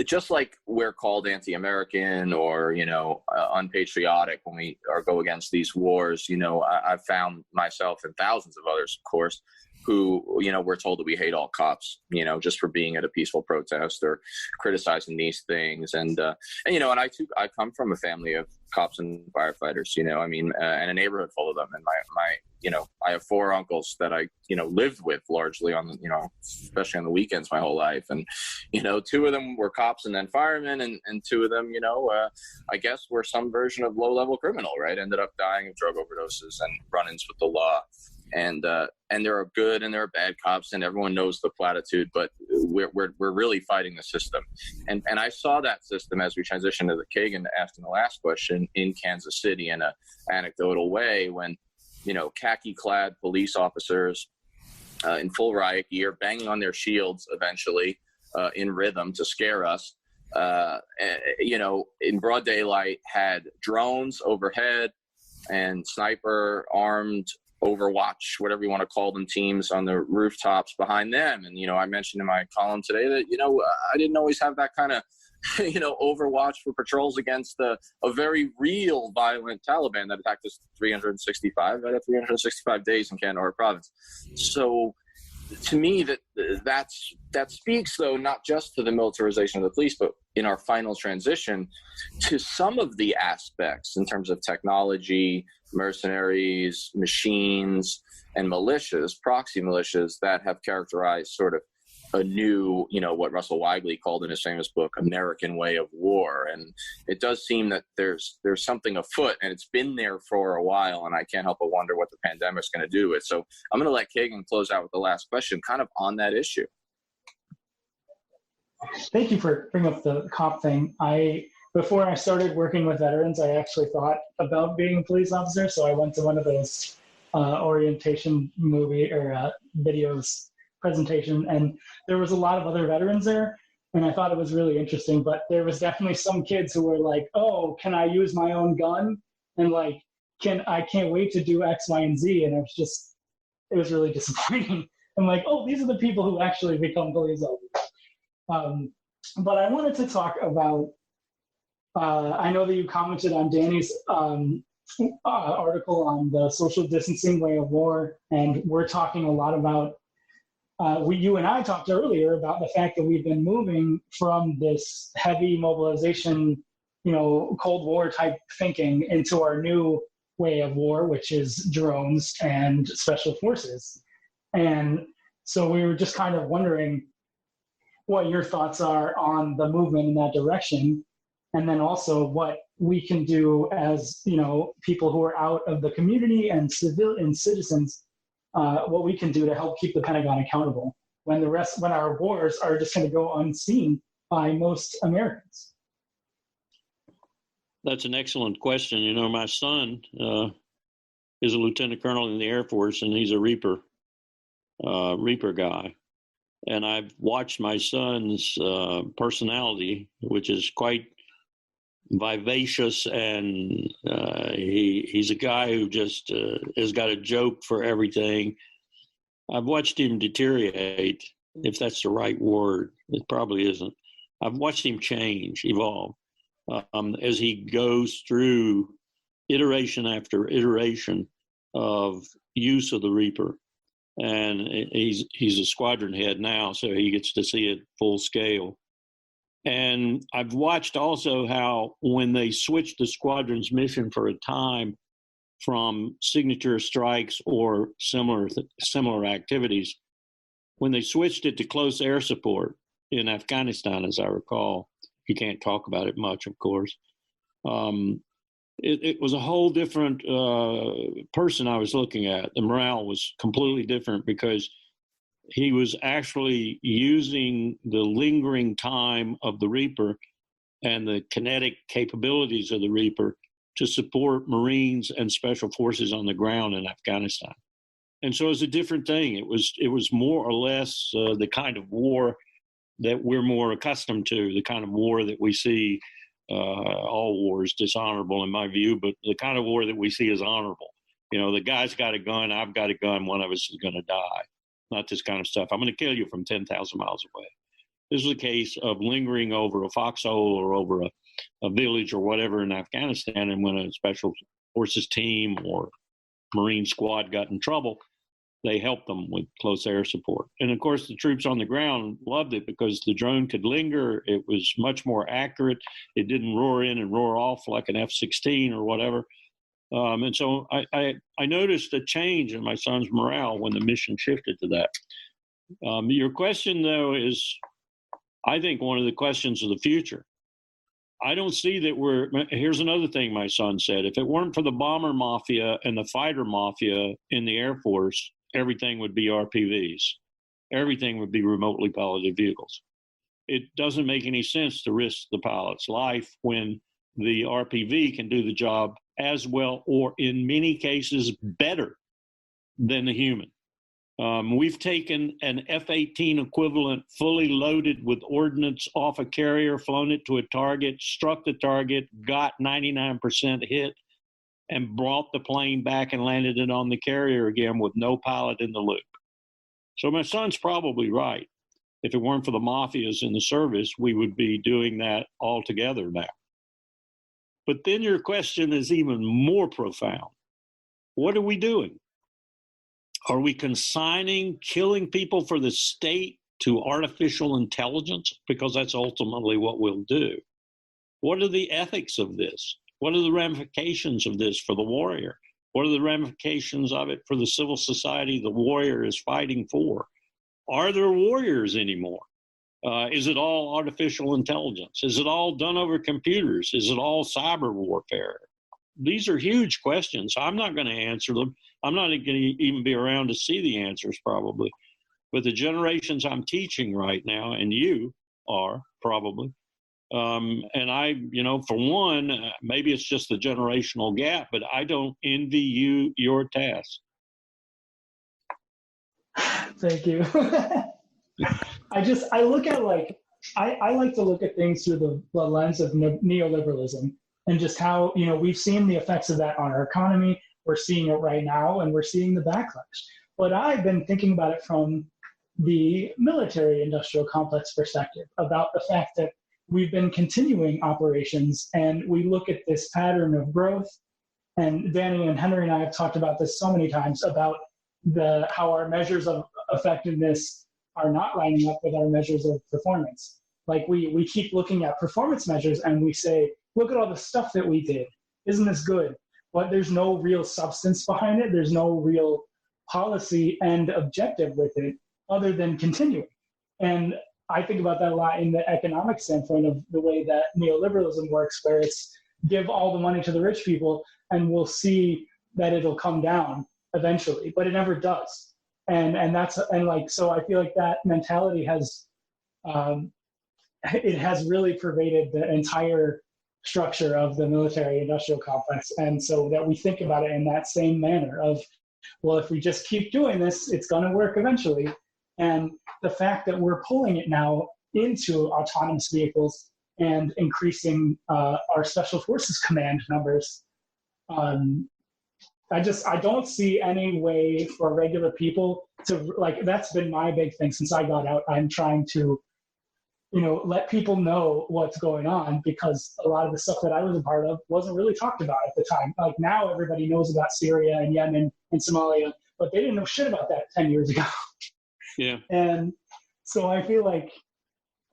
just like we're called anti-American or, unpatriotic when we go against these wars, I've found myself and thousands of others, of course, who, we're told that we hate all cops, just for being at a peaceful protest or criticizing these things. And I come from a family of cops and firefighters, and a neighborhood full of them. And I have 4 uncles that I, lived with largely on, especially on the weekends my whole life. And, 2 of them were cops and then firemen. And 2 of them, I guess were some version of low-level criminal, right? Ended up dying of drug overdoses and run-ins with the law. And there are good and there are bad cops, and everyone knows the platitude, but we're really fighting the system. And I saw that system as we transitioned to the Kagan asking the last question in Kansas City in an anecdotal way, when, khaki-clad police officers in full riot gear, banging on their shields eventually in rhythm to scare us, in broad daylight, had drones overhead and sniper armed Overwatch, whatever you want to call them, teams on the rooftops behind them. And, I mentioned in my column today that, I didn't always have that kind of, Overwatch for patrols against a very real violent Taliban that attacked us 365 days in Kandahar province. So to me, that speaks, though, not just to the militarization of the police, but in our final transition to some of the aspects in terms of technology, mercenaries, machines, and militias, proxy militias, that have characterized sort of a new, what Russell Weigley called in his famous book, American Way of War. And it does seem that there's something afoot, and it's been there for a while, and I can't help but wonder what the pandemic's going to do with it. So I'm going to let Kagan close out with the last question kind of on that issue. Thank you for bringing up the cop thing. Before I started working with veterans, I actually thought about being a police officer. So I went to one of those orientation movie or videos presentation, and there was a lot of other veterans there, and I thought it was really interesting. But there was definitely some kids who were like, "Oh, can I use my own gun?" And like, I can't wait to do X, Y, and Z. And it was really disappointing. I'm like, oh, these are the people who actually become police officers. But I wanted to talk about. I know that you commented on Danny's article on the social distancing way of war, and we're talking a lot about. You and I talked earlier about the fact that we've been moving from this heavy mobilization, Cold War type thinking into our new way of war, which is drones and special forces. And so we were just kind of wondering, what your thoughts are on the movement in that direction, and then also what we can do as, people who are out of the community and citizens, what we can do to help keep the Pentagon accountable when our wars are just going to go unseen by most Americans. That's an excellent question. My son is a lieutenant colonel in the Air Force, and he's a Reaper guy. And I've watched my son's personality, which is quite vivacious, and he's a guy who just has got a joke for everything. I've watched him deteriorate, if that's the right word. It probably isn't. I've watched him change, evolve, as he goes through iteration after iteration of use of the Reaper. And he's a squadron head now, so he gets to see it full scale. And I've watched also how when they switched the squadron's mission for a time from signature strikes or similar activities, when they switched it to close air support in Afghanistan, as I recall, you can't talk about it much, of course. It was a whole different person I was looking at. The morale was completely different because he was actually using the lingering time of the Reaper and the kinetic capabilities of the Reaper to support Marines and Special Forces on the ground in Afghanistan. And so it was a different thing. It was more or less the kind of war that we're more accustomed to, the kind of war that we see. All war is dishonorable in my view, but the kind of war that we see is honorable. The guy's got a gun, I've got a gun, one of us is going to die. Not this kind of stuff. I'm going to kill you from 10,000 miles away. This is a case of lingering over a foxhole or over a village or whatever in Afghanistan, and when a Special Forces team or Marine squad got in trouble, they helped them with close air support. And of course, the troops on the ground loved it because the drone could linger. It was much more accurate. It didn't roar in and roar off like an F-16 or whatever. And so I noticed a change in my son's morale when the mission shifted to that. Your question, though, is, I think, one of the questions of the future. I don't see that here's another thing my son said. If it weren't for the bomber mafia and the fighter mafia in the Air Force, everything would be RPVs. Everything would be remotely piloted vehicles. It doesn't make any sense to risk the pilot's life when the RPV can do the job as well, or in many cases better than the human. We've taken an F-18 equivalent fully loaded with ordnance off a carrier, flown it to a target, struck the target, got 99% hit, and brought the plane back and landed it on the carrier again with no pilot in the loop. So my son's probably right. If it weren't for the mafias in the service, we would be doing that all together now. But then your question is even more profound. What are we doing? Are we consigning killing people for the state to artificial intelligence? Because that's ultimately what we'll do. What are the ethics of this? What are the ramifications of this for the warrior? What are the ramifications of it for the civil society the warrior is fighting for? Are there warriors anymore? Is it all artificial intelligence? Is it all done over computers? Is it all cyber warfare? These are huge questions. I'm not going to answer them. I'm not going to even be around to see the answers probably. But the generations I'm teaching right now, and you are probably, and I, for one, maybe it's just the generational gap, but I don't envy you your task. Thank you. I look at I like to look at things through the lens of neoliberalism and just how, we've seen the effects of that on our economy. We're seeing it right now, and we're seeing the backlash. But I've been thinking about it from the military industrial complex perspective, about the fact that we've been continuing operations, and we look at this pattern of growth. And Danny and Henry and I have talked about this so many times about how our measures of effectiveness are not lining up with our measures of performance. Like we keep looking at performance measures and we say, look at all the stuff that we did. Isn't this good? But there's no real substance behind it. There's no real policy and objective with it other than continuing. And I think about that a lot in the economic standpoint of the way that neoliberalism works, where it's give all the money to the rich people and we'll see that it'll come down eventually, but it never does. So I feel like that mentality has, it has really pervaded the entire structure of the military industrial complex. And so that we think about it in that same manner of, well, if we just keep doing this, it's going to work eventually. And the fact that we're pulling it now into autonomous vehicles and increasing our special forces command numbers, I don't see any way for regular people to, like, that's been my big thing since I got out. I'm trying to, let people know what's going on, because a lot of the stuff that I was a part of wasn't really talked about at the time. Like, now everybody knows about Syria and Yemen and Somalia, but they didn't know shit about that 10 years ago. Yeah. And so I feel like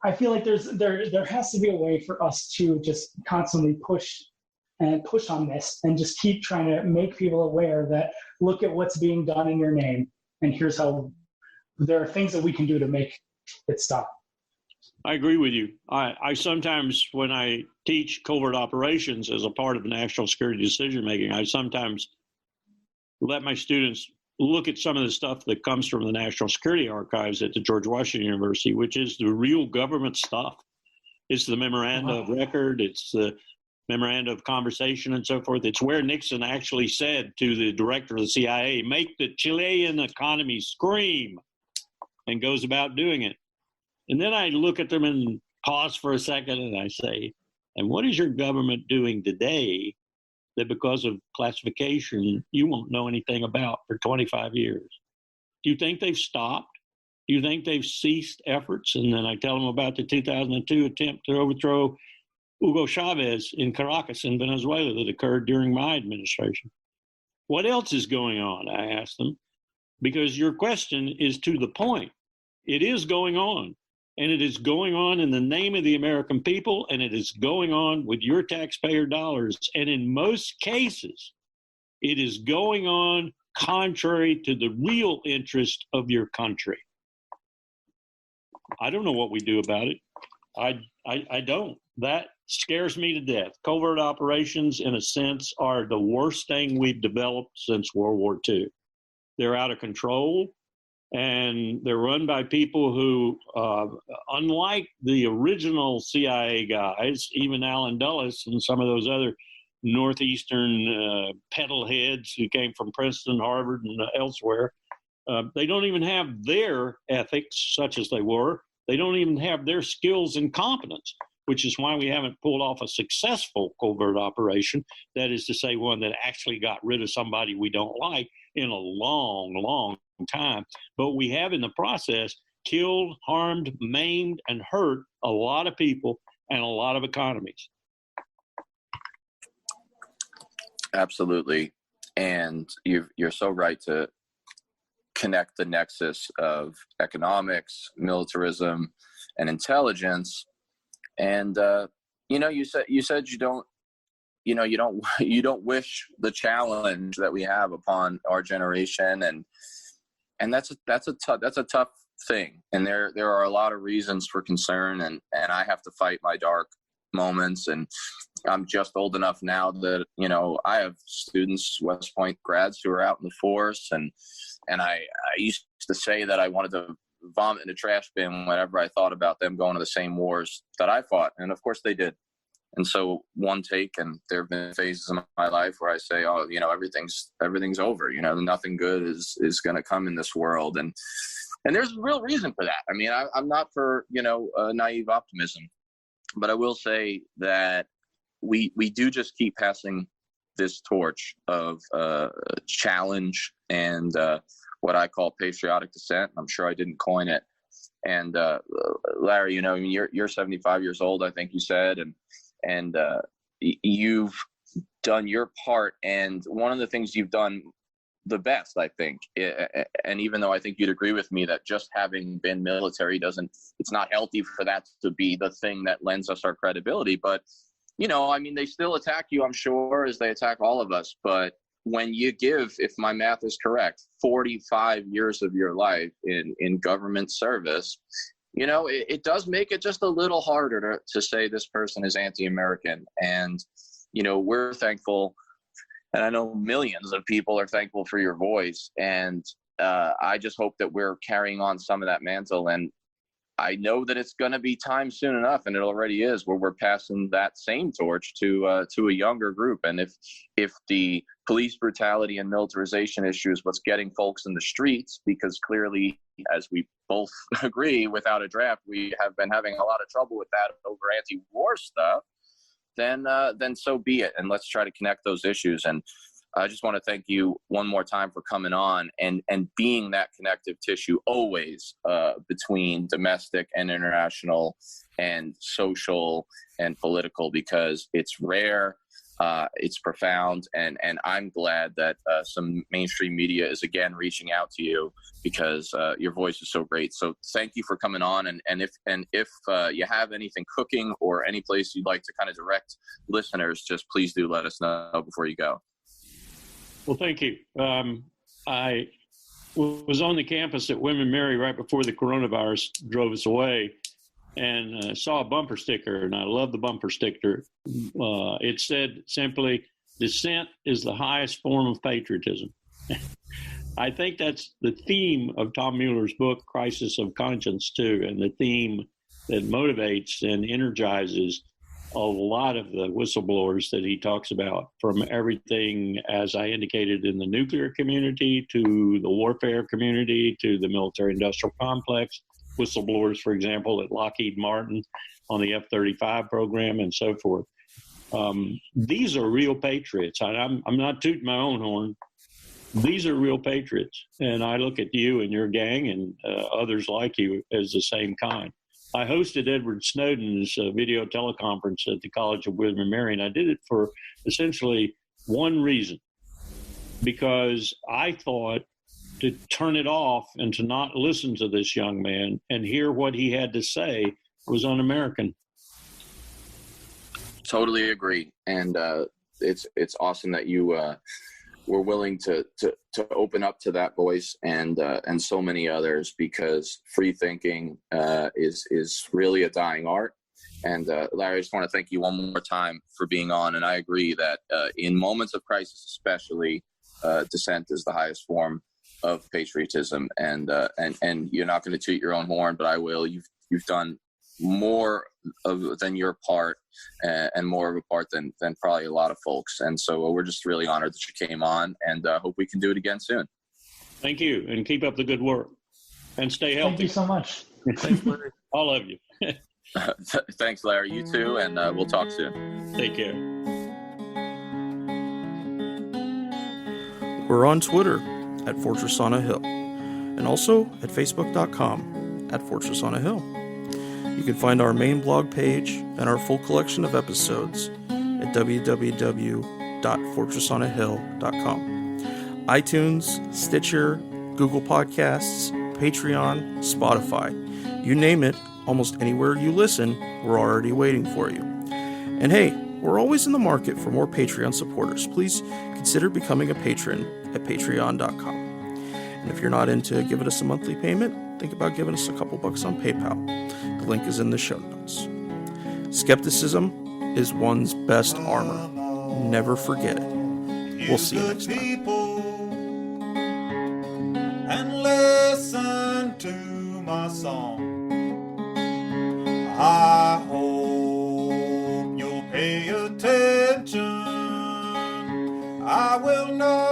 there has to be a way for us to just constantly push on this and just keep trying to make people aware that look at what's being done in your name, and here's how there are things that we can do to make it stop. I agree with you. I sometimes, when I teach covert operations as a part of national security decision making, I sometimes let my students look at some of the stuff that comes from the National Security Archives at the George Washington University, which is the real government stuff. It's the memoranda of record. It's the memoranda of conversation and so forth. It's where Nixon actually said to the director of the CIA, make the Chilean economy scream, and goes about doing it. And then I look at them and pause for a second and I say, and what is your government doing today that because of classification you won't know anything about for 25 years? Do you think they've stopped? Do you think they've ceased efforts? And then I tell them about the 2002 attempt to overthrow Hugo Chavez in Caracas in Venezuela that occurred during my administration. What else is going on? I ask them, because your question is to the point. It is going on. And it is going on in the name of the American people, and it is going on with your taxpayer dollars. And in most cases, it is going on contrary to the real interest of your country. I don't know what we do about it. I don't. That scares me to death. Covert operations, in a sense, are the worst thing we've developed since World War II. They're out of control. And they're run by people who, unlike the original CIA guys, even Allen Dulles and some of those other Northeastern peddle heads who came from Princeton, Harvard, and elsewhere, they don't even have their ethics, such as they were. They don't even have their skills and competence, which is why we haven't pulled off a successful covert operation. That is to say, one that actually got rid of somebody we don't like in a long, long time. But we have in the process killed, harmed, maimed, and hurt a lot of people and a lot of economies. Absolutely. And you're so right to connect the nexus of economics, militarism, and intelligence. And you said you don't wish the challenge that we have upon our generation, and that's a tough thing. And there are a lot of reasons for concern, and I have to fight my dark moments. And I'm just old enough now that I have students, West Point grads, who are out in the force, and I used to say that I wanted to vomit in a trash bin whenever I thought about them going to the same wars that I fought, and of course they did. And so one take, and there have been phases in my life where I say, oh, everything's over. Nothing good is going to come in this world, and there's a real reason for that. I mean, I'm not for naive optimism, but I will say that we do just keep passing this torch of challenge and what I call patriotic dissent. I'm sure I didn't coin it. And Larry, you're 75 years old, I think you said, and you've done your part. And one of the things you've done the best, I think, and even though I think you'd agree with me that just having been military it's not healthy for that to be the thing that lends us our credibility. But, they still attack you, I'm sure, as they attack all of us. But when you give, if my math is correct, 45 years of your life in government service, it does make it just a little harder to say this person is anti-American. And, we're thankful, and I know millions of people are thankful for your voice. And I just hope that we're carrying on some of that mantle. And I know that it's going to be time soon enough, and it already is, where we're passing that same torch to a younger group. And if the police brutality and militarization issue is what's getting folks in the streets, because clearly, as we both agree, without a draft, we have been having a lot of trouble with that over anti-war stuff, then so be it. And let's try to connect those issues. And I just want to thank you one more time for coming on and being that connective tissue always between domestic and international and social and political, because it's rare, it's profound, and I'm glad that some mainstream media is again reaching out to you, because your voice is so great. So thank you for coming on, and if you have anything cooking or any place you'd like to kind of direct listeners, just please do let us know before you go. Well, thank you. I was on the campus at William & Mary right before the coronavirus drove us away, and saw a bumper sticker, and I love the bumper sticker. It said simply, "Dissent is the highest form of patriotism." I think that's the theme of Tom Mueller's book, Crisis of Conscience, too, and the theme that motivates and energizes a lot of the whistleblowers that he talks about, from everything, as I indicated, in the nuclear community to the warfare community to the military-industrial complex, whistleblowers, for example, at Lockheed Martin on the F-35 program and so forth. These are real patriots. I'm not tooting my own horn. These are real patriots. And I look at you and your gang and others like you as the same kind. I hosted Edward Snowden's video teleconference at the College of William & Mary, and I did it for essentially one reason, because I thought to turn it off and to not listen to this young man and hear what he had to say was un-American. Totally agree. And it's awesome that you were willing to open up to that voice and so many others, because free thinking is really a dying art. And Larry, I just want to thank you one more time for being on. And I agree that in moments of crisis, especially, dissent is the highest form of patriotism. And you're not going to toot your own horn, but I will. You've done more than your part, and more of a part than probably a lot of folks. And so we're just really honored that you came on, and hope we can do it again soon. Thank you, and keep up the good work, and stay healthy. Thank you so much. Thanks, Larry. All of you. Thanks, Larry. You too, and we'll talk soon. Take care. We're on Twitter at Fortress on a Hill, and also at Facebook.com at Fortress on a Hill. You can find our main blog page and our full collection of episodes at www.fortressonahill.com. iTunes, Stitcher, Google Podcasts, Patreon, Spotify. You name it, almost anywhere you listen, we're already waiting for you. And hey, we're always in the market for more Patreon supporters. Please consider becoming a patron at patreon.com. And if you're not into giving us a monthly payment, think about giving us a couple bucks on PayPal. The link is in the show notes. Skepticism is one's best armor. Never forget it. We'll see you next time. And listen to my song. I hope you'll pay attention. I will not